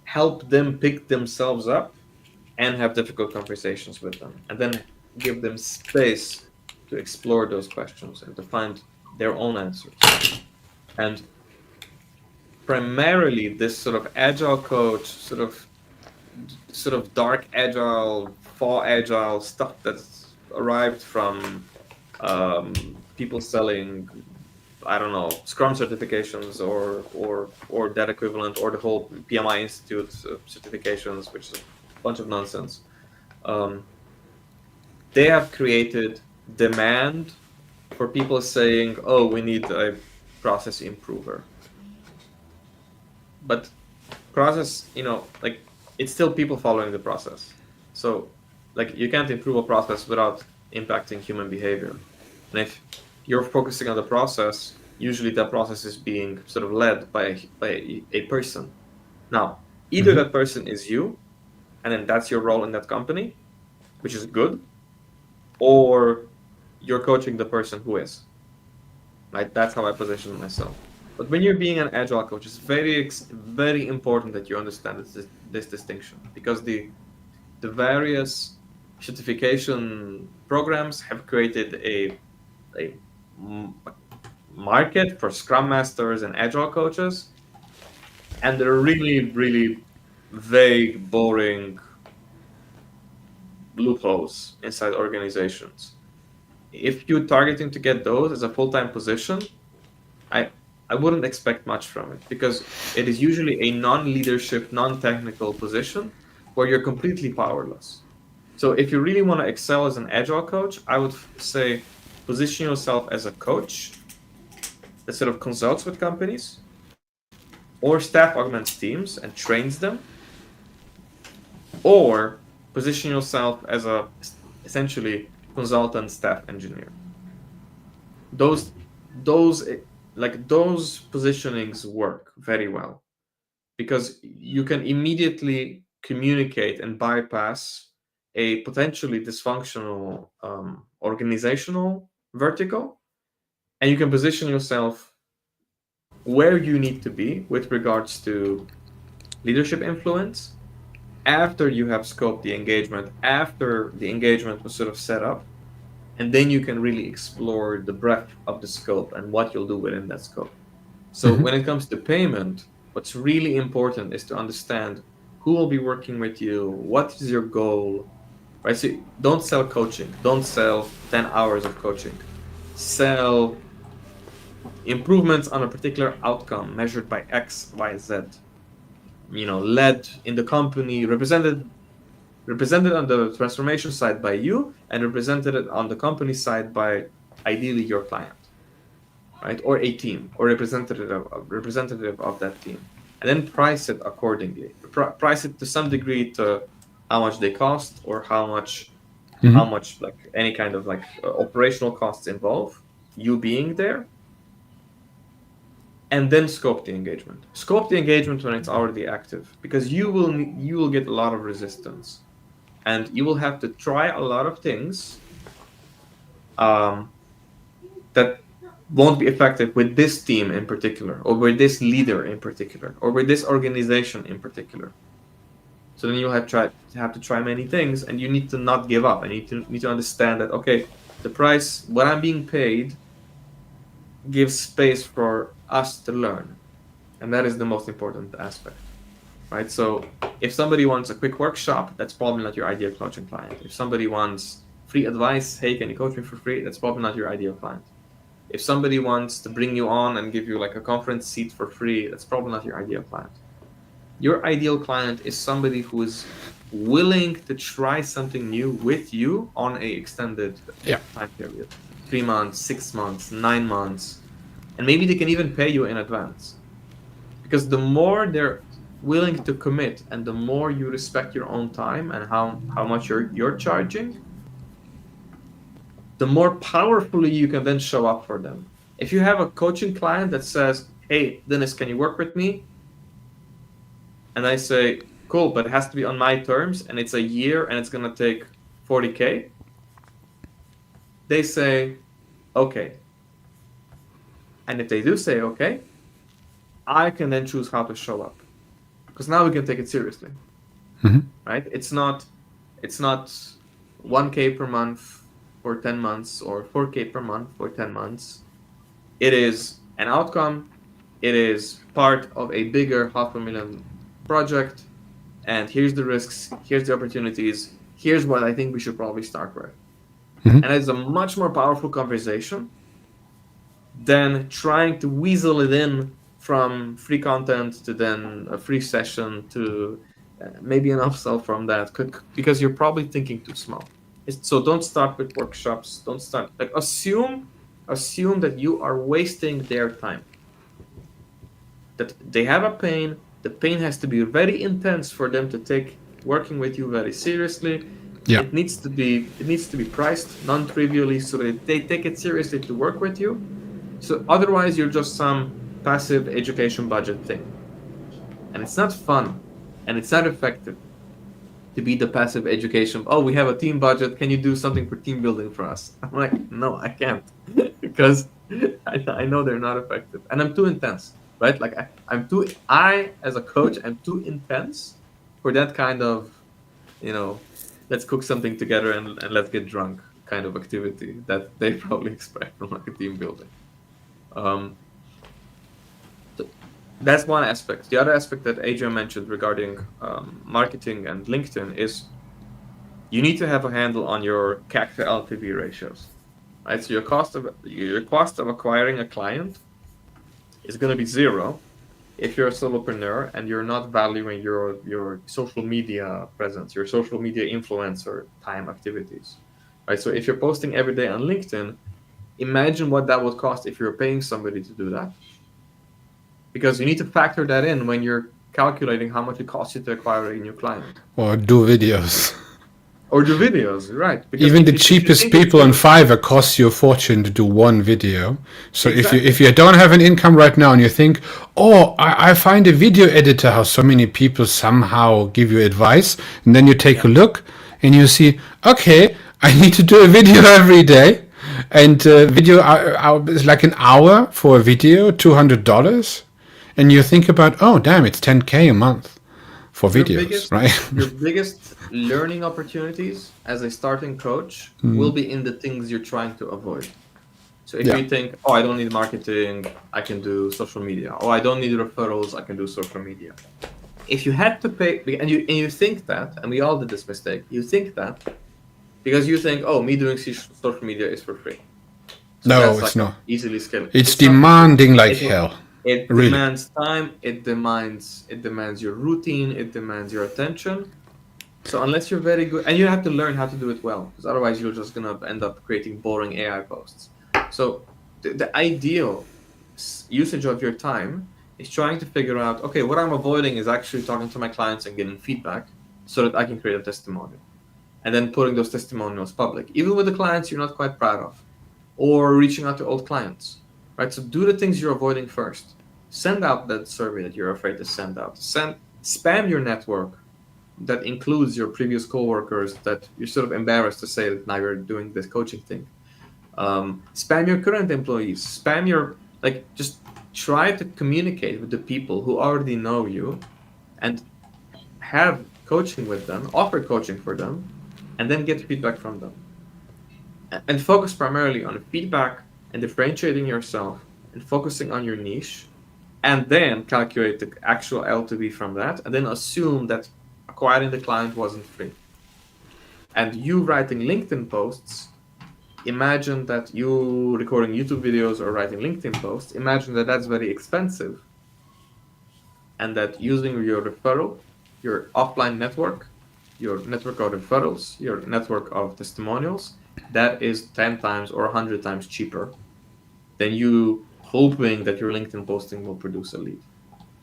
Speaker 3: help them pick themselves up and have difficult conversations with them, and then give them space to explore those questions and to find their own answers. And primarily, this sort of agile coach, sort of dark agile, fall agile stuff that's arrived from people selling, I don't know, Scrum certifications or that equivalent, or the whole PMI Institute certifications, which is a bunch of nonsense. They have created demand for people saying, "Oh, we need a process improver." But process, like, it's still people following the process. So, like, you can't improve a process without impacting human behavior. And if you're focusing on the process, usually that process is being sort of led by a person. Now, either that person is you, and then that's your role in that company, which is good, or you're coaching the person who is. Right? That's how I position myself. But when you're being an agile coach, it's very important that you understand this distinction, because the various certification programs have created a market for Scrum Masters and agile coaches, and they're really vague, boring loopholes inside organizations. If you're targeting to get those as a full-time position, I wouldn't expect much from it, because it is usually a non-leadership, non-technical position where you're completely powerless. So if you really want to excel as an agile coach, I would say position yourself as a coach that sort of consults with companies or staff augments teams and trains them, or position yourself as a essentially consultant staff engineer. Those positionings work very well, because you can immediately communicate and bypass a potentially dysfunctional organizational vertical, and you can position yourself where you need to be with regards to leadership influence after you have scoped the engagement, after the engagement was sort of set up, and then you can really explore the breadth of the scope and what you'll do within that scope. So when it comes to payment, what's really important is to understand who will be working with you, what is your goal, right? So don't sell coaching. Don't sell 10 hours of coaching. Sell improvements on a particular outcome measured by X, Y, Z. Led in the company, represented on the transformation side by you, and represented on the company side by ideally your client, right? Or a team, or representative of that team, and then price it accordingly. Price it to some degree to how much they cost, or how much like any kind of like operational costs involve you being there. And then scope the engagement. Scope the engagement when it's already active, because you will get a lot of resistance, and you will have to try a lot of things that won't be effective with this team in particular, or with this leader in particular, or with this organization in particular. So then you'll have to try many things, and you need to not give up. And you need to understand that, okay, the price, what I'm being paid, gives space for us to learn, and that is the most important aspect, right? So if somebody wants a quick workshop, that's probably not your ideal coaching client. If somebody wants free advice, hey, can you coach me for free? That's probably not your ideal client. If somebody wants to bring you on and give you like a conference seat for free, that's probably not your ideal client. Your ideal client is somebody who is willing to try something new with you on a extended time period. 3 months, 6 months, 9 months, and maybe they can even pay you in advance. Because the more they're willing to commit, and the more you respect your own time and how much you're charging, the more powerfully you can then show up for them. If you have a coaching client that says, hey, Dennis, can you work with me? And I say,
Speaker 2: cool, but it has to be on my terms, and it's a year, and it's gonna take 40K. They say, okay. And if they do say okay, I can then choose how to show up, because now we can take it seriously, right? It's not 1K per month for 10 months or 4K per month for 10 months. It is an outcome. It is part of a bigger $500,000 project, and here's the risks, here's the opportunities, here's what I think we should probably start with. And it's a much more powerful conversation than trying to weasel it in from free content to then a free session to maybe an upsell from that, because you're probably thinking too small. So don't start with workshops. Don't start, like, assume that you are wasting their time. That they have a pain. The pain has to be very intense for them to take working with you very seriously.
Speaker 1: Yeah.
Speaker 2: It needs to be priced non-trivially so that they take it seriously to work with you. So otherwise, you're just some passive education budget thing, and it's not fun, and it's not effective to be the passive education. Oh, we have a team budget. Can you do something for team building for us? I'm like, no, I can't, because I know they're not effective, and I'm too intense, right? Like I as a coach, I'm too intense for that kind of, let's cook something together and let's get drunk kind of activity that they probably expect from like a team building. That's one aspect. The other aspect that Adrian mentioned regarding marketing and LinkedIn is you need to have a handle on your CAC to LTV ratios, right? So your cost of acquiring a client is going to be zero if you're a solopreneur and you're not valuing your social media presence, your social media influencer time activities, right? So if you're posting every day on LinkedIn, imagine what that would cost if you're paying somebody to do that. Because you need to factor that in when you're calculating how much it costs you to acquire a new client.
Speaker 1: Or do videos.
Speaker 2: Or do videos, right. Because
Speaker 1: even the cheapest people on Fiverr cost you a fortune to do one video. So
Speaker 2: exactly.
Speaker 1: if you don't have an income right now and you think, oh, I find a video editor, how so many people somehow give you advice, and then you take a look and you see, okay, I need to do a video every day, and video is like an hour for a video, $200, and you think about, oh damn, it's 10K a month for videos, right?
Speaker 2: Your biggest learning opportunities as a starting coach will be in the things you're trying to avoid. So if you think, oh, I don't need marketing, I can do social media. Oh, I don't need referrals, I can do social media. If you had to pay, and you think that, and we all did this mistake, you think that because you think, oh, me doing social media is for free. So
Speaker 1: no, it's not.
Speaker 2: Easily scalable.
Speaker 1: It's demanding like hell.
Speaker 2: It demands time, it demands your routine, it demands your attention. So unless you're very good, and you have to learn how to do it well, because otherwise you're just gonna end up creating boring AI posts. So the ideal usage of your time is trying to figure out, okay, what I'm avoiding is actually talking to my clients and getting feedback so that I can create a testimonial. And then putting those testimonials public, even with the clients you're not quite proud of, or reaching out to old clients. Right, so do the things you're avoiding first. Send out that survey that you're afraid to send out. Spam your network that includes your previous coworkers that you're sort of embarrassed to say that now you're doing this coaching thing. Spam your current employees. Just try to communicate with the people who already know you and have coaching with them, offer coaching for them, and then get feedback from them. And focus primarily on feedback and differentiating yourself and focusing on your niche, and then calculate the actual LTV from that, and then assume that acquiring the client wasn't free. And you writing LinkedIn posts, imagine that you recording YouTube videos or writing LinkedIn posts, imagine that that's very expensive, and that using your referral, your offline network, your network of referrals, your network of testimonials, that is 10 times or 100 times cheaper than you hoping that your LinkedIn posting will produce a lead.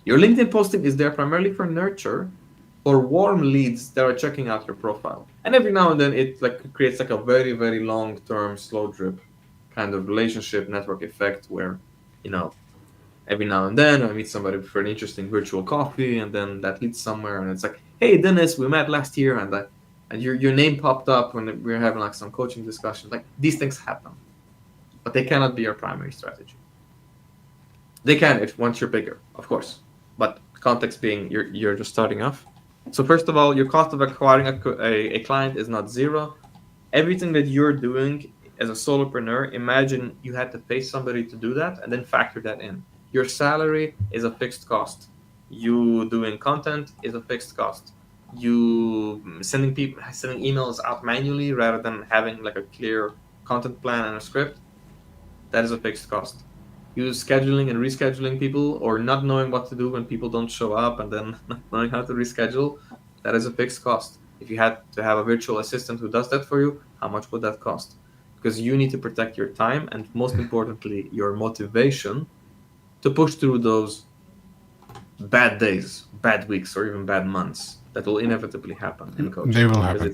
Speaker 2: Your LinkedIn posting is there primarily for nurture, for warm leads that are checking out your profile. And every now and then it creates a very, very long-term slow drip kind of relationship network effect where, every now and then I meet somebody for an interesting virtual coffee, and then that leads somewhere, and it's like, hey Dennis, we met last year, and your name popped up when we were having like some coaching discussion. Like, these things happen, but they cannot be your primary strategy. They can if once you're bigger, of course, but context being you're just starting off. So first of all, your cost of acquiring a client is not zero. Everything that you're doing as a solopreneur, imagine you had to pay somebody to do that and then factor that in. Your salary is a fixed cost. You doing content is a fixed cost. You sending emails out manually rather than having like a clear content plan and a script, that is a fixed cost. You scheduling and rescheduling people, or not knowing what to do when people don't show up and then not knowing how to reschedule, that is a fixed cost. If you had to have a virtual assistant who does that for you, how much would that cost? Because you need to protect your time and, most importantly, your motivation to push through those bad days, bad weeks, or even bad months that will inevitably hapen in coaching.
Speaker 1: They will happen.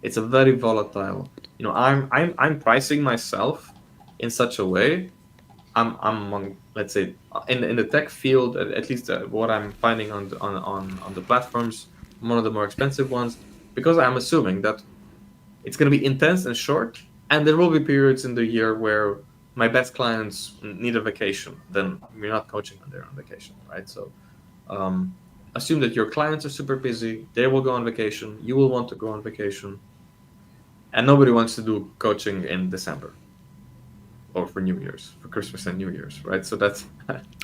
Speaker 2: It's a very volatile. I'm pricing myself in such a way. I'm among, let's say, in the tech field, at least what I'm finding on the platforms, one of the more expensive ones, because I'm assuming that it's going to be intense and short, and there will be periods in the year where my best clients need a vacation. Then we're not coaching when they're on vacation, right? So assume that your clients are super busy, they will go on vacation, you will want to go on vacation, and nobody wants to do coaching in December. Or for New Year's, for Christmas and New Year's, right? So that's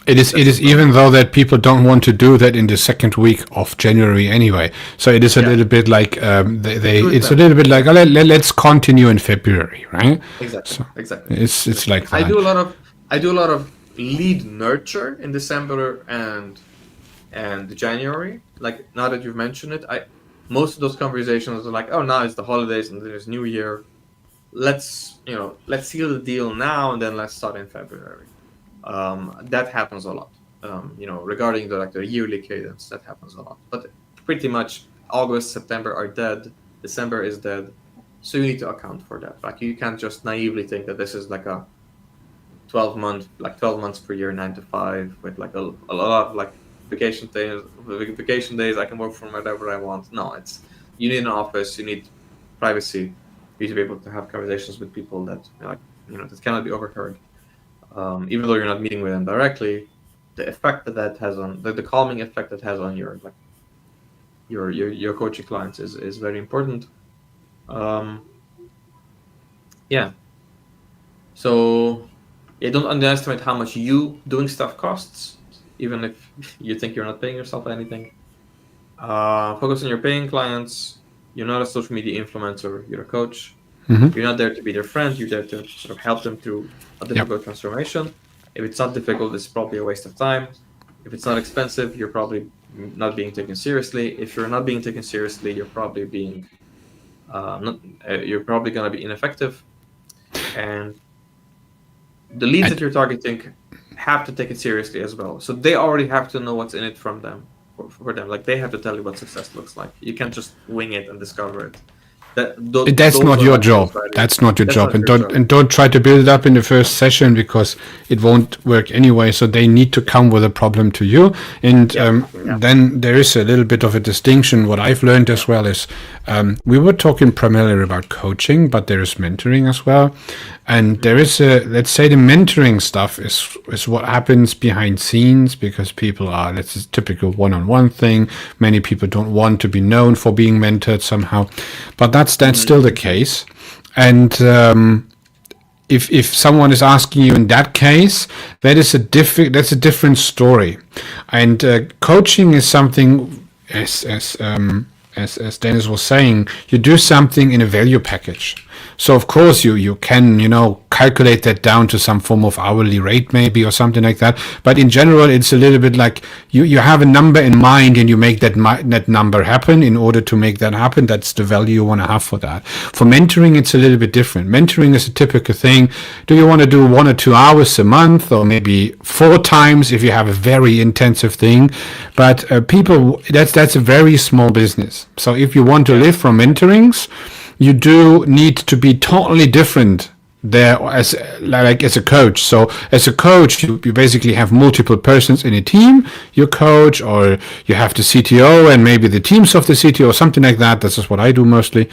Speaker 1: it is even though that people don't want to do that in the second week of January anyway. So it is a little bit like it's a little bit like, let's continue in February, right?
Speaker 2: Exactly.
Speaker 1: So
Speaker 2: exactly.
Speaker 1: It's like that.
Speaker 2: I do a lot of lead nurture in December and January. Like, now that you've mentioned it, most of those conversations are like, oh, now it's the holidays and there's New Year. Let's seal the deal now and then let's start in February. That happens a lot. Regarding the yearly cadence, that happens a lot. But pretty much August, September are dead. December is dead. So you need to account for that. Like, you can't just naively think that this is like a 12 months per year, 9 to 5, with like a lot of like vacation days. I can work from wherever I want. No, you need an office. You need privacy. You need to be able to have conversations with people that that cannot be overheard. Even though you're not meeting with them directly, the effect that has on the calming effect that has on your coaching clients is very important. So don't underestimate how much you doing stuff costs, even if you think you're not paying yourself anything. Focus on your paying clients. You're not a social media influencer, you're a coach. Mm-hmm. You're not there to be their friend, you're there to sort of help them through a difficult transformation. If it's not difficult, it's probably a waste of time. If it's not expensive, you're probably not being taken seriously. If you're not being taken seriously, you're probably you're probably going to be ineffective. And the leads that you're targeting have to take it seriously as well. So they already have to know what's in it for them. Like, they have to tell you what success looks like. You can't just wing it and discover it.
Speaker 1: That's not your job. That's not your job. And don't try to build it up in the first session, because it won't work anyway. So they need to come with a problem to you. And then there is a little bit of a distinction. What I've learned as well is we were talking primarily about coaching, but there is mentoring as well. And there is let's say the mentoring stuff is what happens behind scenes, because people that's a typical one-on-one thing. Many people don't want to be known for being mentored somehow, but that's still the case. And if someone is asking you in that case, that's a different story. And coaching is something, as Dennis was saying, you do something in a value package. So of course you can calculate that down to some form of hourly rate maybe, or something like that. But in general, it's a little bit like you have a number in mind and you make that number happen. In order to make that happen, that's the value you want to have for that. For mentoring, it's a little bit different. Mentoring is a typical thing. Do you want to do 1 or 2 hours a month, or maybe 4 times if you have a very intensive thing? But people, that's a very small business. So if you want to live from mentorings, you do need to be totally different there as a coach. So as a coach, you basically have multiple persons in a team. You coach, or you have the CTO and maybe the teams of the CTO, or something like that. This is what I do mostly,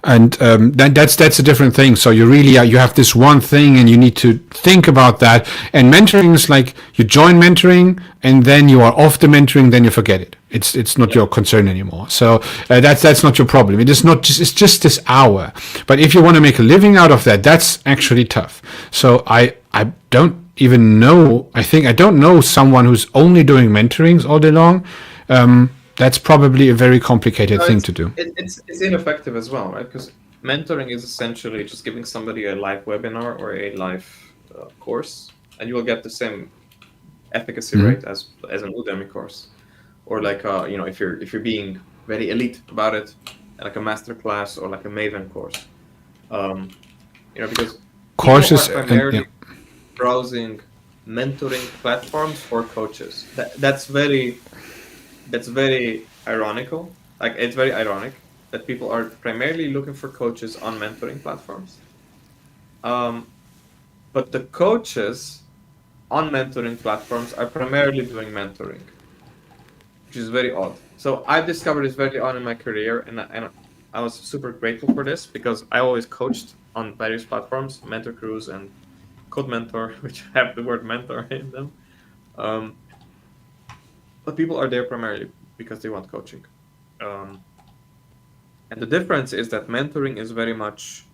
Speaker 1: and that's a different thing. So you really you have this one thing, and you need to think about that. And mentoring is like you join mentoring, and then you are off the mentoring, then you forget it. It's not your concern anymore. So that's not your problem. It is not just, it's just this hour. But if you want to make a living out of that, that's actually tough. So I don't even know. I don't know someone who's only doing mentorings all day long. That's probably a very complicated thing to do.
Speaker 2: It's ineffective as well, right? Because mentoring is essentially just giving somebody a live webinar or a live course, and you will get the same efficacy rate as an Udemy course. Or like if you're being very elite about it, like a master class or like a Maven course, because
Speaker 1: courses
Speaker 2: people are primarily browsing mentoring platforms for coaches. That's very ironical. Like it's very ironic that people are primarily looking for coaches on mentoring platforms, but the coaches on mentoring platforms are primarily doing mentoring, which is very odd. So I've discovered this very on in my career, and I was super grateful for this because I always coached on various platforms, Mentor Cruise and Code Mentor, which have the word mentor in them. But people are there primarily because they want coaching. And the difference is that mentoring is very much,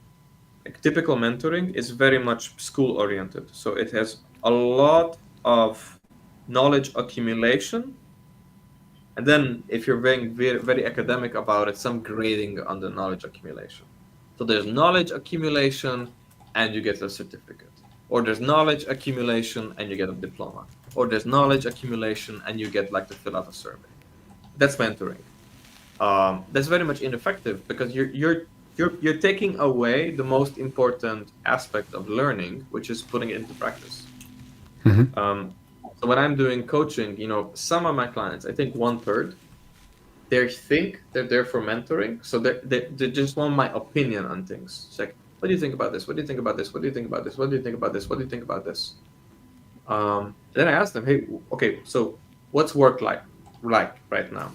Speaker 2: like typical mentoring is very much school oriented. So it has a lot of knowledge accumulation. And then if you're being very, very academic about it, some grading on the knowledge accumulation. So there's knowledge accumulation and you get a certificate. Or there's knowledge accumulation and you get a diploma. Or there's knowledge accumulation and you get like to fill out a survey. That's mentoring. That's very much ineffective because you're taking away the most important aspect of learning, which is putting it into practice. So when I'm doing coaching, some of my clients, I think 1/3, they think they're there for mentoring. So they just want my opinion on things. It's like, what do you think about this? What do you think about this? What do you think about this? What do you think about this? What do you think about this? Then I ask them, hey, okay, so what's work like right now?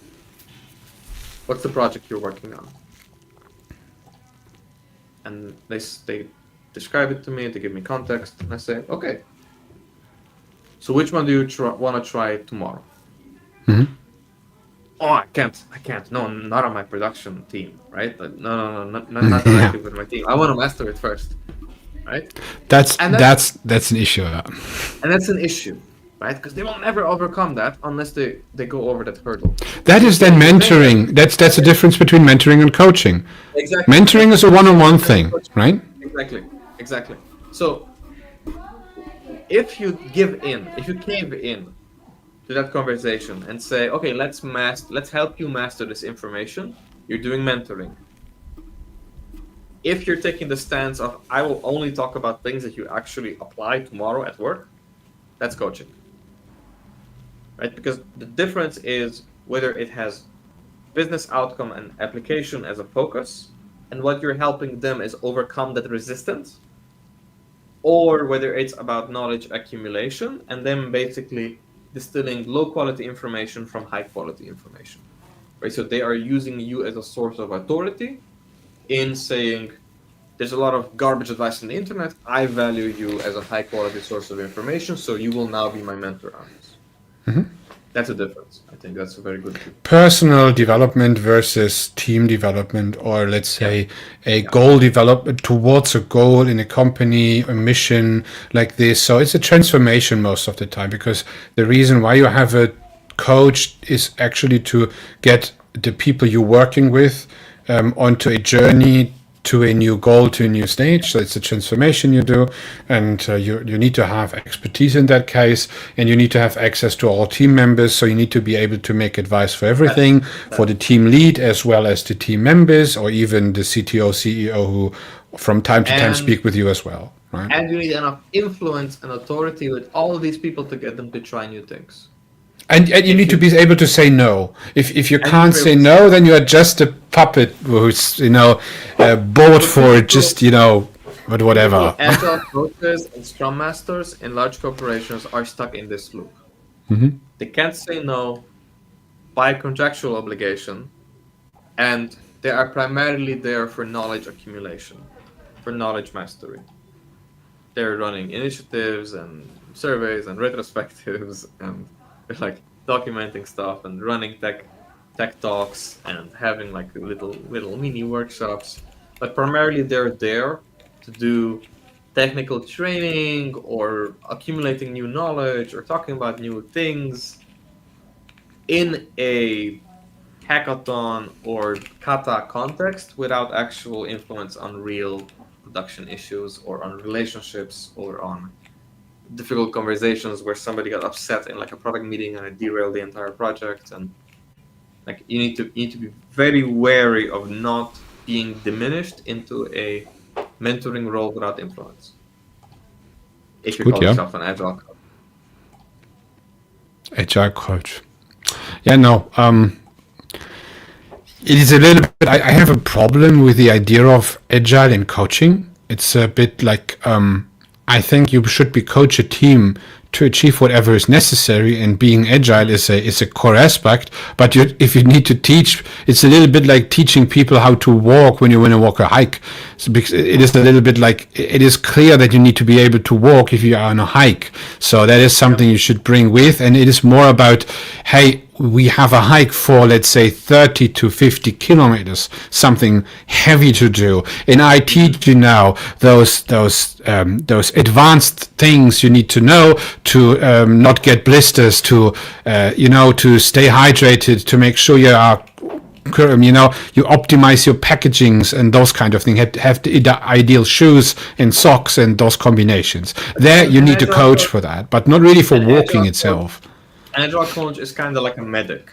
Speaker 2: What's the project you're working on? And they describe it to me, they give me context, and I say, okay, so which one do you want to try tomorrow? Oh, I can't. No, not on my production team, right? No, not directly with my team. I want to master it first, right?
Speaker 1: That's an issue.
Speaker 2: And that's an issue, right? Because they will never overcome that unless they go over that hurdle.
Speaker 1: That is then mentoring. That's the difference between mentoring and coaching.
Speaker 2: Exactly.
Speaker 1: Mentoring is a one-on-one thing, right?
Speaker 2: Exactly. So if you cave in to that conversation and say, okay, let's help you master this information, you're doing mentoring. If you're taking the stance of, I will only talk about things that you actually apply tomorrow at work, that's coaching. Right? Because the difference is whether it has business outcome and application as a focus, and what you're helping them is overcome that resistance, or whether it's about knowledge accumulation and then basically distilling low quality information from high quality information. Right? So they are using you as a source of authority in saying, there's a lot of garbage advice on the internet. I value you as a high quality source of information, so you will now be my mentor on this. That's a difference. I think that's a very good thing.
Speaker 1: Personal development versus team development, or let's say a goal development towards a goal in a company, a mission like this. So it's a transformation most of the time, because the reason why you have a coach is actually to get the people you're working with onto a journey to a new goal, to a new stage. So it's a transformation you do, and you need to have expertise in that case, and you need to have access to all team members. So you need to be able to make advice for everything, for the team lead as well as the team members, or even the CTO, CEO, who from time to time speak with you as well. Right?
Speaker 2: And you need enough influence and authority with all of these people to get them to try new things.
Speaker 1: And you need to be able to say no. If you can't say no, then you are just a puppet who's bought for just but whatever.
Speaker 3: Agile coaches and Scrum Masters in large corporations are stuck in this loop.
Speaker 1: Mhm.
Speaker 3: They can't say no by contractual obligation, and they are primarily there for knowledge accumulation, for knowledge mastery. They're running initiatives and surveys and retrospectives and they're like documenting stuff and running tech talks and having like little mini workshops. But primarily they're there to do technical training or accumulating new knowledge or talking about new things in a hackathon or kata context without actual influence on real production issues or on relationships or on difficult conversations where somebody got upset in like a product meeting and it derailed the entire project. And like you need to be very wary of not being diminished into a mentoring role without influence. If you
Speaker 1: Good,
Speaker 3: call
Speaker 1: yeah.
Speaker 3: yourself an agile coach.
Speaker 1: Agile coach. Yeah, no. It is a little bit. I have a problem with the idea of agile in coaching. It's a bit like I think you should be coach a team to achieve whatever is necessary, and being agile is a core aspect. But if you need to teach, it's a little bit like teaching people how to walk when you want to walk a hike. So because it is a little bit like it is clear that you need to be able to walk if you are on a hike. So that is something you should bring with, and it is more about, hey, we have a hike for, let's say, 30 to 50 kilometers, something heavy to do. And I teach you now those advanced things you need to know to not get blisters, to to stay hydrated, to make sure you are you optimize your packagings and those kind of things. Have the ideal shoes and socks and those combinations. There you need to coach for that, but not really for walking itself.
Speaker 3: An agile coach is kind of like a medic.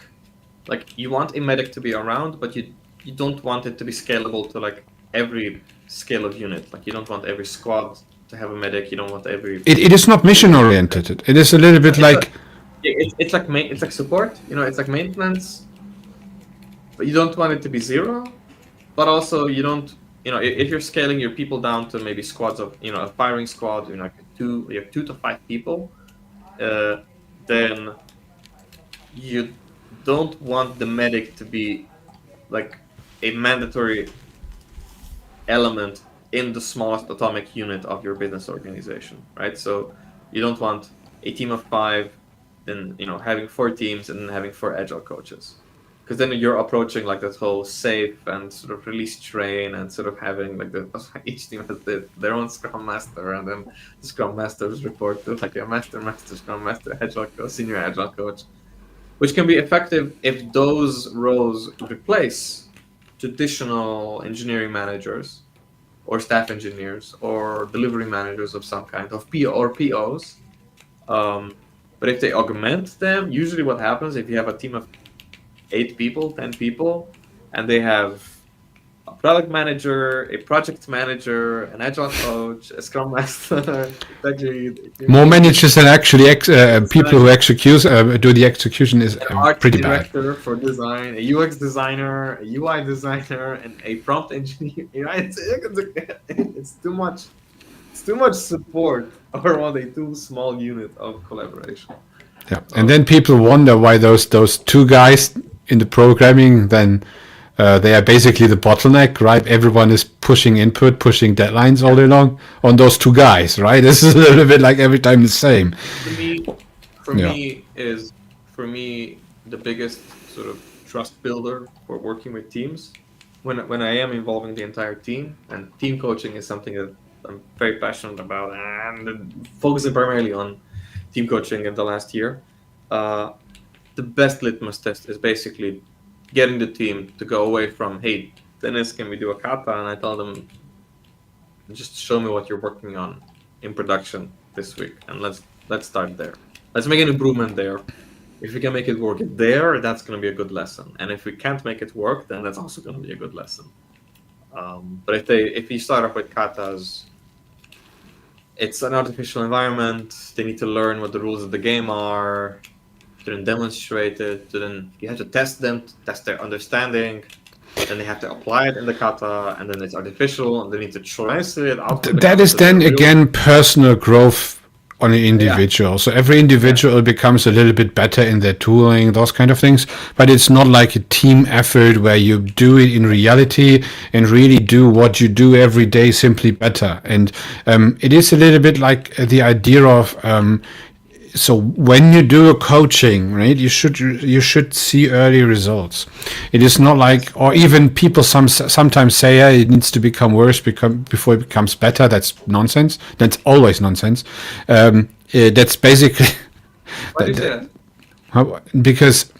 Speaker 3: Like you want a medic to be around, but you don't want it to be scalable to like every scale of unit. Like you don't want every squad to have a medic. You don't want every.
Speaker 1: It is not mission oriented. It is a little bit like.
Speaker 3: It's like support. It's like maintenance. But you don't want it to be zero. But also you don't. If you're scaling your people down to maybe squads of a firing squad, you have 2 to 5 people, then you don't want the medic to be like a mandatory element in the smallest atomic unit of your business organization, right? So you don't want a team of 5, then having 4 teams and then having 4 agile coaches, because then you're approaching like that whole safe and sort of release train and sort of having like each team has their own scrum master, and then the scrum masters report to like a master scrum master, agile coach, senior agile coach, which can be effective if those roles replace traditional engineering managers or staff engineers or delivery managers of some kind of POs. But if they augment them, usually what happens if you have a team of 8 people, 10 people, and they have a product manager, a project manager, an agile coach, a scrum master,
Speaker 1: more managers than actually people who do the execution is pretty bad.
Speaker 3: Director for design, a UX designer, a UI designer, and a prompt engineer. It's too much. It's too much support around a too small unit of collaboration.
Speaker 1: Yeah, and then people wonder why those 2 guys in the programming, then they are basically the bottleneck, right? Everyone is pushing input, pushing deadlines all day long on those 2 guys, right? This is a little bit like every time the same.
Speaker 3: For me, the biggest sort of trust builder for working with teams, when I am involving the entire team, and team coaching is something that I'm very passionate about, and focusing primarily on team coaching in the last year. The best litmus test is basically getting the team to go away from, hey, Dennis, can we do a kata? And I tell them, just show me what you're working on in production this week, and let's start there. Let's make an improvement there. If we can make it work there, that's going to be a good lesson. And if we can't make it work, then that's also going to be a good lesson. But if you start off with katas, it's an artificial environment. They need to learn what the rules of the game are, to then demonstrate it, to then you have to test them, to test their understanding.
Speaker 2: then they have to apply it in the kata, and then it's artificial, and they need to translate it out.
Speaker 1: That is then again personal growth on an individual. So every individual becomes a little bit better in their tooling, those kind of things. But it's not like a team effort where you do it in reality and really do what you do every day simply better. And it is a little bit like the idea of so when you do a coaching, right, you should see early results. It is not like, or even people sometimes say, yeah, it needs to become worse before it becomes better. That's nonsense. That's always nonsense. That's basically
Speaker 2: Why do you say that?
Speaker 1: because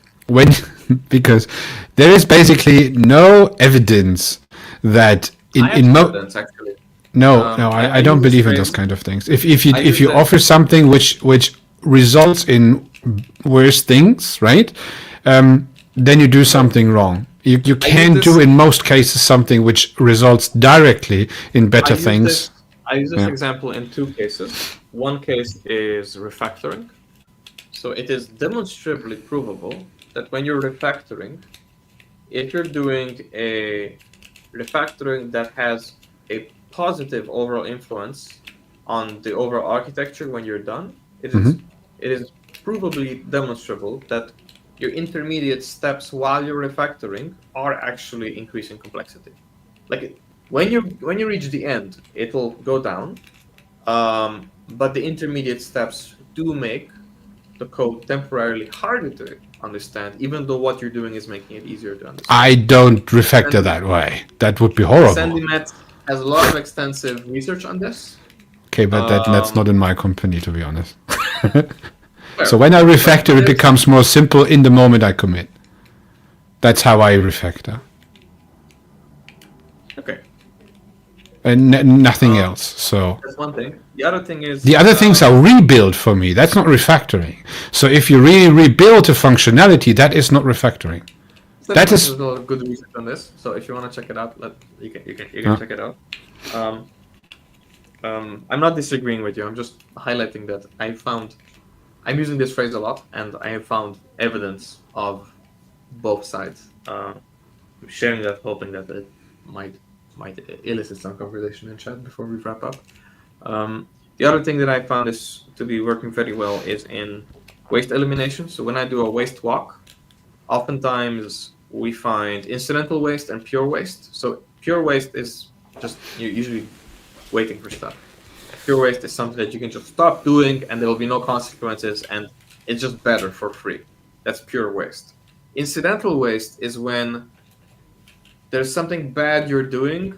Speaker 1: because there is basically no evidence that
Speaker 2: evidence, actually.
Speaker 1: I don't believe in those kind of things. If you offer something which results in worse things, right? Then you do something wrong. You can do in most cases something which results directly in better things.
Speaker 2: I use this example in two cases. One case is refactoring. So it is demonstrably provable that when you're refactoring, if you're doing a refactoring that has a positive overall influence on the overall architecture when you're done, it is provably demonstrable that your intermediate steps while you're refactoring are actually increasing complexity. Like when you reach the end, it will go down, but the intermediate steps do make the code temporarily harder to understand, even though what you're doing is making it easier to understand.
Speaker 1: I don't refactor that way. That would be horrible.
Speaker 2: SandyMet has a lot of extensive research on this.
Speaker 1: Okay, but that's not in my company, to be honest. So when I refactor, it becomes more simple in the moment I commit. That's how I refactor.
Speaker 2: Okay.
Speaker 1: And nothing else. So
Speaker 2: that's one thing. The other thing is
Speaker 1: the other things are rebuild for me. That's not refactoring. So if you really rebuild a functionality, that is not refactoring. That is
Speaker 2: a good research on this. So if you want to check it out, you can check it out. I'm not disagreeing with you. I'm just highlighting that I'm using this phrase a lot, and I have found evidence of both sides. Sharing that, hoping that it might elicit some conversation in chat before we wrap up. The other thing that I found is to be working very well is in waste elimination. So when I do a waste walk, oftentimes we find incidental waste and pure waste. So pure waste is just you're usually waiting for stuff. Pure waste is something that you can just stop doing and there will be no consequences and it's just better for free. That's pure waste. Incidental waste is when there's something bad you're doing,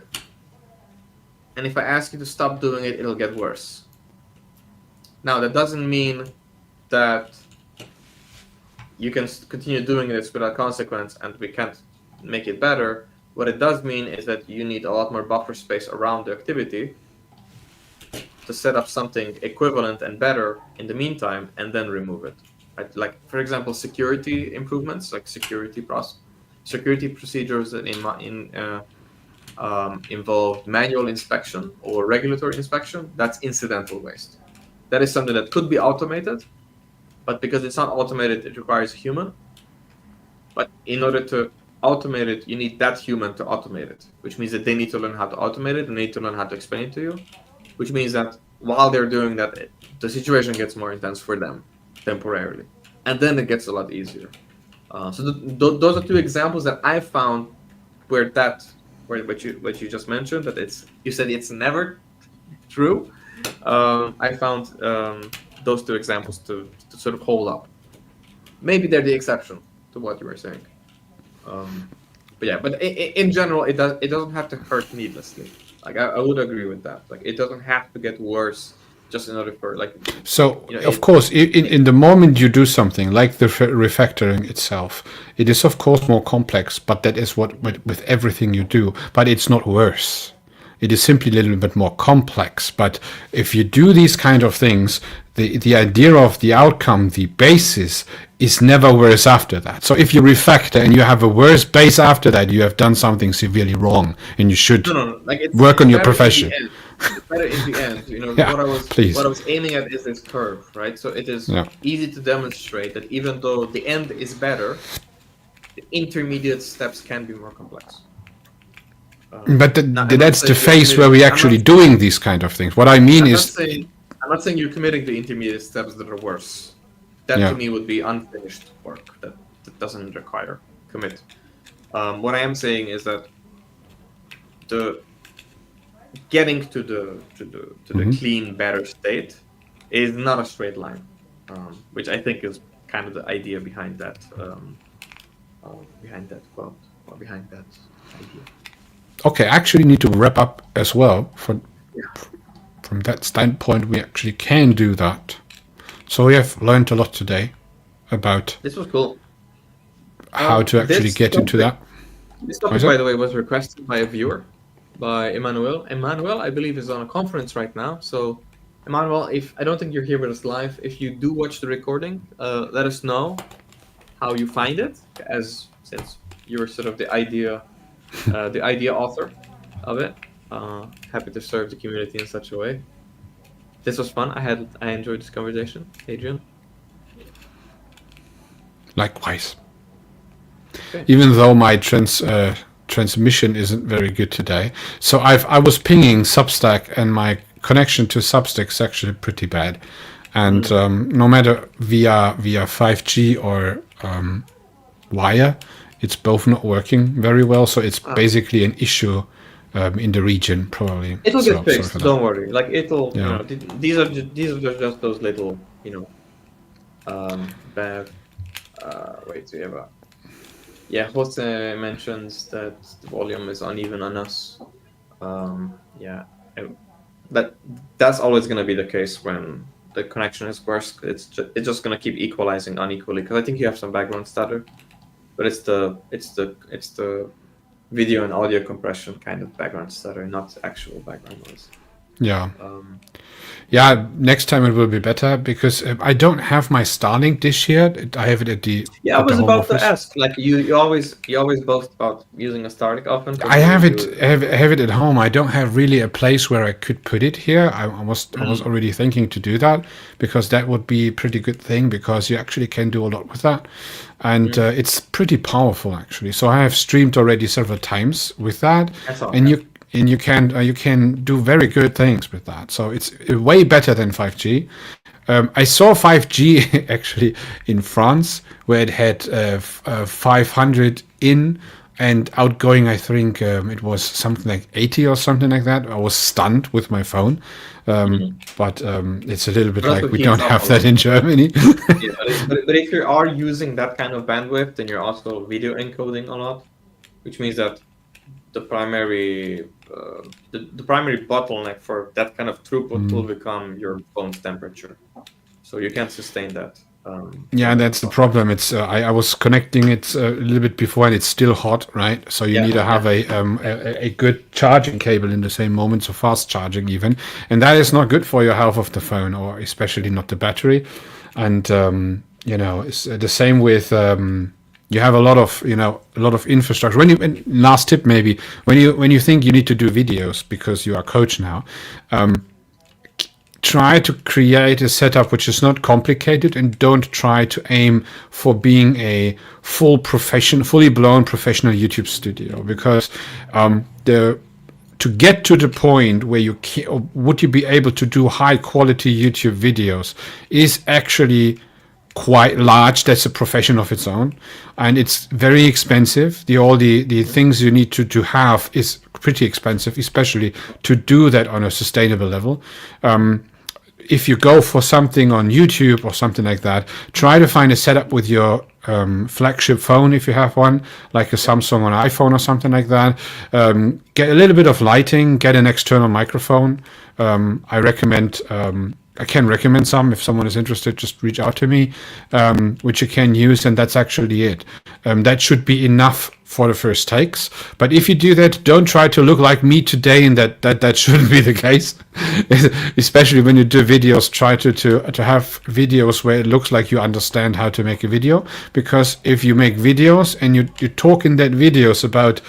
Speaker 2: and if I ask you to stop doing it, it'll get worse. Now, that doesn't mean that you can continue doing this without consequence and we can't make it better. What it does mean is that you need a lot more buffer space around the activity to set up something equivalent and better in the meantime and then remove it. Right? Like, for example, security improvements, like security procedures that involve manual inspection or regulatory inspection, that's incidental waste. That is something that could be automated, but because it's not automated, it requires a human. But in order to automate it, you need that human to automate it, which means that they need to learn how to automate it, and they need to learn how to explain it to you, which means that while they're doing that, the situation gets more intense for them temporarily. And then it gets a lot easier. So those are two examples that I found where what you just mentioned, that you said it's never true. I found those two examples to sort of hold up. Maybe they're the exception to what you were saying. But in general, it doesn't have to hurt needlessly. Like I would agree with that. Like it doesn't have to get worse just in order for like.
Speaker 1: So of course, in the moment you do something like the refactoring itself, it is of course more complex. But that is what with everything you do. But it's not worse. It is simply a little bit more complex. But if you do these kind of things, the idea of the outcome, the basis, is never worse after that. So if you refactor and you have a worse base after that, you have done something severely wrong, and you should work on your profession.
Speaker 2: It's better in the end. What I was aiming at is this curve, right? So it is easy to demonstrate that even though the end is better, the intermediate steps can be more complex.
Speaker 1: But
Speaker 2: not
Speaker 1: that's the
Speaker 2: saying you're
Speaker 1: phase where
Speaker 2: committing-
Speaker 1: we're
Speaker 2: I'm
Speaker 1: actually
Speaker 2: not-
Speaker 1: doing these kind of things. What I mean
Speaker 2: I'm
Speaker 1: is,
Speaker 2: not saying you're committing the intermediate steps that are worse. That
Speaker 1: Yeah.
Speaker 2: to me would be unfinished work that doesn't require commit. What I am saying is that the getting to the clean, better state is not a straight line, which I think is kind of the idea behind that quote or behind that idea.
Speaker 1: okay, I actually need to wrap up as well. From that standpoint, we actually can do that. So we have learned a lot today about
Speaker 2: This was cool.
Speaker 1: how to actually
Speaker 2: this
Speaker 1: get into that.
Speaker 2: This topic, by the way, was requested by a viewer, by Emmanuel. Emmanuel, I believe, is on a conference right now. So, Emmanuel, if I don't think you're here with us live, if you do watch the recording, let us know how you find it, since you're sort of the idea author of it. Happy to serve the community in such a way. This was fun. I enjoyed this conversation, Adrian.
Speaker 1: Likewise.
Speaker 2: Okay.
Speaker 1: Even though my transmission isn't very good today, so I was pinging Substack, and my connection to Substack is actually pretty bad. And no matter via 5G or wire, it's both not working very well. So it's basically an issue in the region, probably.
Speaker 2: It'll
Speaker 1: So,
Speaker 2: get
Speaker 1: sorry
Speaker 2: fixed.
Speaker 1: for that.
Speaker 2: Don't worry. Like it'll.
Speaker 1: Yeah.
Speaker 2: You know, these are just those little. Bad. Wait, we have a. Yeah, Jose mentions that the volume is uneven on us. Yeah, that's always going to be the case when the connection is worse. It's just going to keep equalizing unequally, because I think you have some background stutter, but it's the video and audio compression kind of background stutter, not actual background noise.
Speaker 1: Yeah. Yeah, next time it will be better, because I don't have my Starlink dish here. I have it at the
Speaker 2: Yeah, I
Speaker 1: at the
Speaker 2: was
Speaker 1: home
Speaker 2: about to
Speaker 1: office.
Speaker 2: ask. Like you always boast about using a Starlink often.
Speaker 1: I have it have it at home. I don't have really a place where I could put it here. I was already thinking to do that, because that would be a pretty good thing, because you actually can do a lot with that, and it's pretty powerful actually. So I have streamed already several times with that, and you can do very good things with that. So it's way better than 5G. I saw 5G actually in France, where it had 500 in and outgoing. I think it was something like 80 or something like that. I was stunned with my phone, but it's a little bit like we don't have that in Germany.
Speaker 2: Yeah, but if you are using that kind of bandwidth, then you're also video encoding a lot, which means that the primary bottleneck for that kind of throughput will become your phone's temperature. So you can't sustain that.
Speaker 1: Yeah, that's the problem. It's I was connecting it a little bit before, and it's still hot, right? So you need to have a good charging cable in the same moment, so fast charging even, and that is not good for your health of the phone, or especially not the battery. And it's the same with. You have a lot of infrastructure. And last tip maybe, when you think you need to do videos because you are a coach now, try to create a setup which is not complicated, and don't try to aim for being a fully blown professional YouTube studio, because to get to the point where would you be able to do high quality YouTube videos is actually quite large. That's a profession of its own, and it's very expensive. All the things you need to have is pretty expensive, especially to do that on a sustainable level. If you go for something on YouTube or something like that, try to find a setup with your flagship phone, if you have one, like a Samsung or an iPhone or something like that. Get a little bit of lighting, get an external microphone. I can recommend some. If someone is interested, just reach out to me, which you can use, and that's actually it. That should be enough for the first takes. But if you do that, don't try to look like me today, and that shouldn't be the case. Especially when you do videos, try to have videos where it looks like you understand how to make a video. Because if you make videos and you talk in that videos about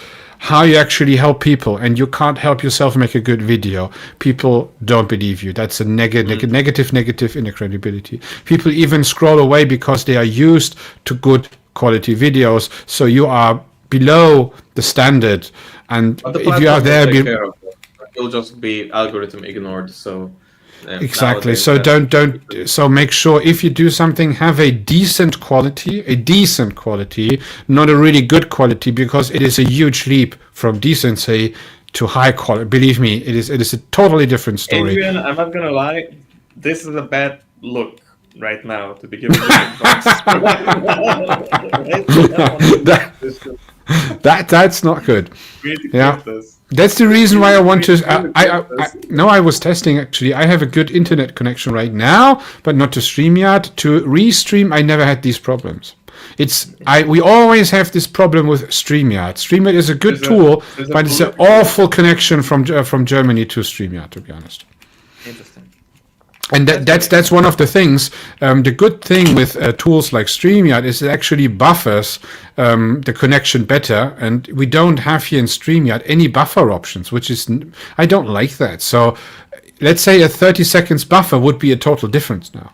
Speaker 1: how you actually help people, and you can't help yourself make a good video, people don't believe you. That's a negative in the credibility. People even scroll away because they are used to good quality videos. So you are below the standard, and
Speaker 2: But the
Speaker 1: if you are
Speaker 2: platform
Speaker 1: there,
Speaker 2: will take care of it. It'll just be algorithm ignored. So
Speaker 1: exactly.
Speaker 2: nowadays
Speaker 1: So
Speaker 2: that's-
Speaker 1: don't. So make sure if you do something, have a decent quality, not a really good quality, because it is a huge leap from decency to high quality. Believe me, it is a totally different story.
Speaker 2: Adrian, I'm not gonna lie. This is a bad look right now to be giving this advice.
Speaker 1: That's not good.
Speaker 2: We need to
Speaker 1: Yeah.
Speaker 2: quit this.
Speaker 1: That's the reason why I want to. I was testing actually. I have a good internet connection right now, but not to StreamYard. To restream, I never had these problems. We always have this problem with StreamYard. StreamYard is a good tool, but it's an awful connection from Germany to StreamYard, to be honest.
Speaker 2: Interesting.
Speaker 1: And that's one of the things. The good thing with tools like StreamYard is it actually buffers the connection better, and we don't have here in StreamYard any buffer options, which is I don't like that. So let's say a 30 seconds buffer would be a total difference now.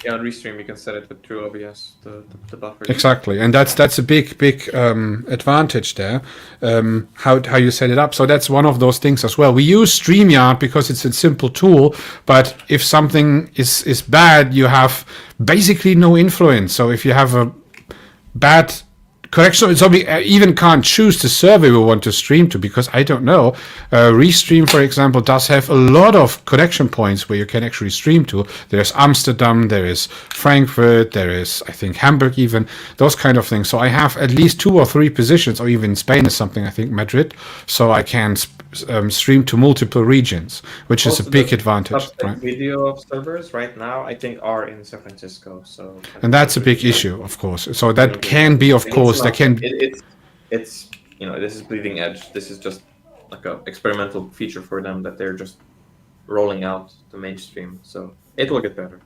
Speaker 2: Yeah, on Restream you can set it with true OBS, the buffer.
Speaker 1: Exactly, and that's a big advantage there. How you set it up. So that's one of those things as well. We use StreamYard because it's a simple tool, but if something is bad, you have basically no influence. So if you have a bad connection, so we even can't choose the server we want to stream to, because I don't know. Restream, for example, does have a lot of connection points where you can actually stream to. There's Amsterdam, there is Frankfurt, there is, I think, Hamburg even, those kind of things. So I have at least 2 or 3 positions, or even Spain is something, I think, Madrid. So I can stream to multiple regions, which is a big advantage. Right?
Speaker 2: Video servers right now, I think, are in San Francisco. So,
Speaker 1: and that's a big issue, of course. So that can be, of course, that can.
Speaker 2: It's this is bleeding edge. This is just like a experimental feature for them that they're just rolling out the mainstream. So it will get better.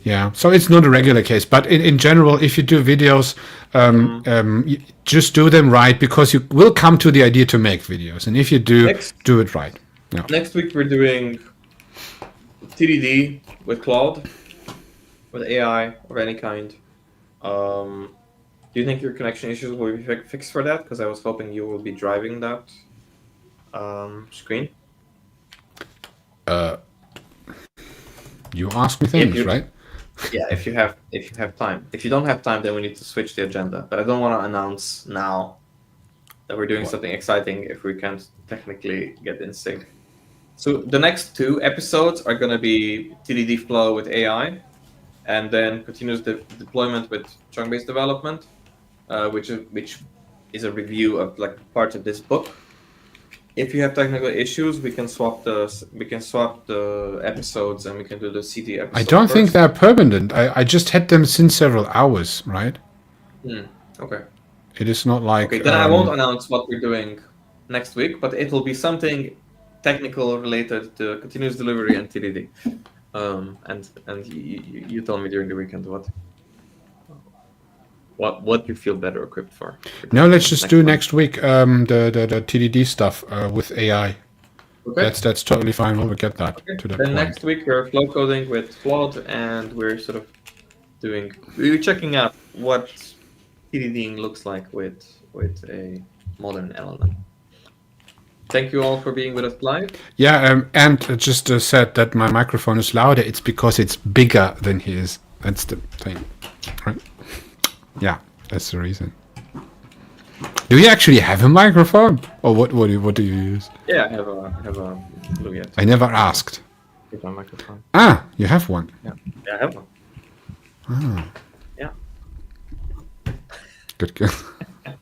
Speaker 1: Yeah, so it's not a regular case, but in general, if you do videos, just do them right, because you will come to the idea to make videos, and if you do, do it right. Yeah.
Speaker 2: Next week we're doing TDD with Claude, with AI of any kind. Do you think your connection issues will be fixed for that? Because I was hoping you will be driving that screen.
Speaker 1: You ask me things, right?
Speaker 2: Yeah, if you have time. If you don't have time, then we need to switch the agenda. But I don't want to announce now that we're doing something exciting if we can't technically get in sync. So the next 2 episodes are going to be TDD flow with AI, and then continuous deployment with chunk-based development, which is a review of like parts of this book. If you have technical issues, we can swap the episodes, and we can do the CD episode.
Speaker 1: I don't
Speaker 2: first.
Speaker 1: think they're permanent. I just had them since several hours, right?
Speaker 2: Okay.
Speaker 1: It is not like.
Speaker 2: Okay, then I won't announce what we're doing next week, but it will be something technical related to continuous delivery and TDD. And you told me during the weekend what you feel better equipped for.
Speaker 1: No, let's just do next week the TDD stuff with AI.
Speaker 2: Okay.
Speaker 1: That's totally fine. We'll get that to that
Speaker 2: Then
Speaker 1: point.
Speaker 2: next week we're flow coding with Claude, and we're sort of we're checking out what TDDing looks like with a modern LLM. Thank you all for being with us live.
Speaker 1: Yeah, and just said that my microphone is louder. It's because it's bigger than his. That's the thing, right? Yeah, that's the reason. Do you actually have a microphone, or what do you use?
Speaker 2: Yeah, I have a Blue Yeti.
Speaker 1: I never asked.
Speaker 2: Here's my microphone.
Speaker 1: Ah, you have one.
Speaker 2: Yeah, I have one.
Speaker 1: Ah.
Speaker 2: Yeah.
Speaker 1: Good.
Speaker 2: I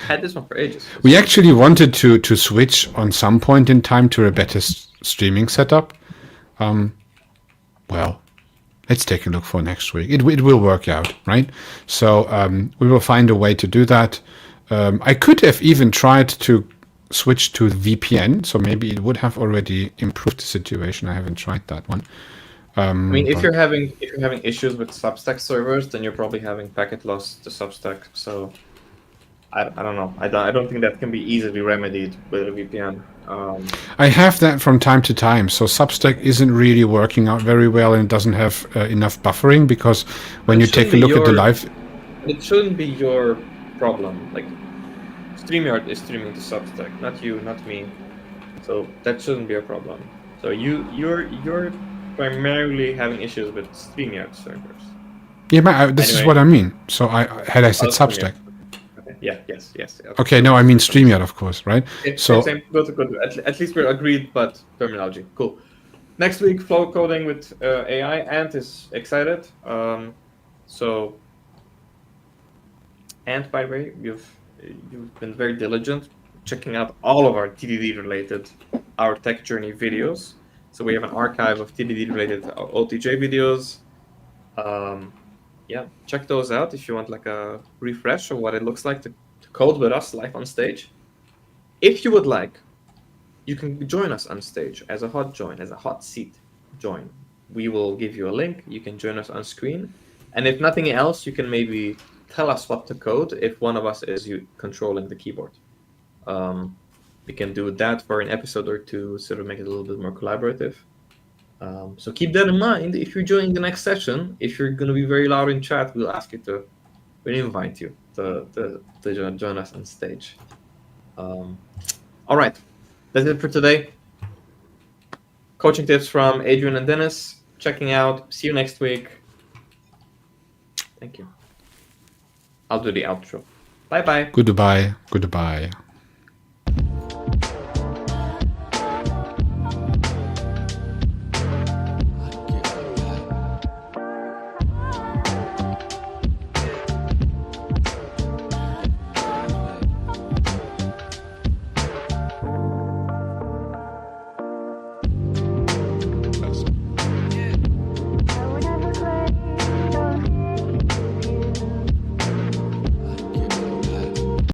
Speaker 2: had this one for ages.
Speaker 1: We actually wanted to switch on some point in time to a better streaming setup. Well, let's take a look for next week. It will work out, right? So we will find a way to do that. I could have even tried to switch to VPN, so maybe it would have already improved the situation. I haven't tried that one.
Speaker 2: I mean, if you're having issues with Substack servers, then you're probably having packet loss to Substack. So I don't know. I don't think that can be easily remedied with a VPN.
Speaker 1: I have that from time to time. So Substack isn't really working out very well, and doesn't have enough buffering, because when you take a look at the live,
Speaker 2: it shouldn't be your problem. Like StreamYard is streaming to Substack, not you, not me. So that shouldn't be a problem. So you're primarily having issues with StreamYard servers.
Speaker 1: Yeah, but this is
Speaker 2: Anyway.
Speaker 1: what I mean. So I said
Speaker 2: Oh,
Speaker 1: Substack.
Speaker 2: Okay. Yeah. Yes.
Speaker 1: Okay, no, I mean StreamYard, of course, right? So
Speaker 2: Same. Good. At least we're agreed, but terminology. Cool. Next week, flow coding with AI. Ant is excited. So, Ant, by the way, you've been very diligent checking out all of our TDD related, our tech journey videos. So we have an archive of TDD related OTJ videos. Yeah, check those out if you want like a refresh of what it looks like to code with us live on stage. If you would like, you can join us on stage as a hot join, as a hot seat join. We will give you a link. You can join us on screen. And if nothing else, you can maybe tell us what to code if one of us is controlling the keyboard. We can do that for an episode or two, sort of make it a little bit more collaborative. So keep that in mind. If you're joining the next session, if you're going to be very loud in chat, we'll invite you to join us on stage. All right, that's it for today. Coaching tips from Adrian and Dennis. Checking out. See you next week. Thank you. I'll do the outro. Bye-bye.
Speaker 1: goodbye.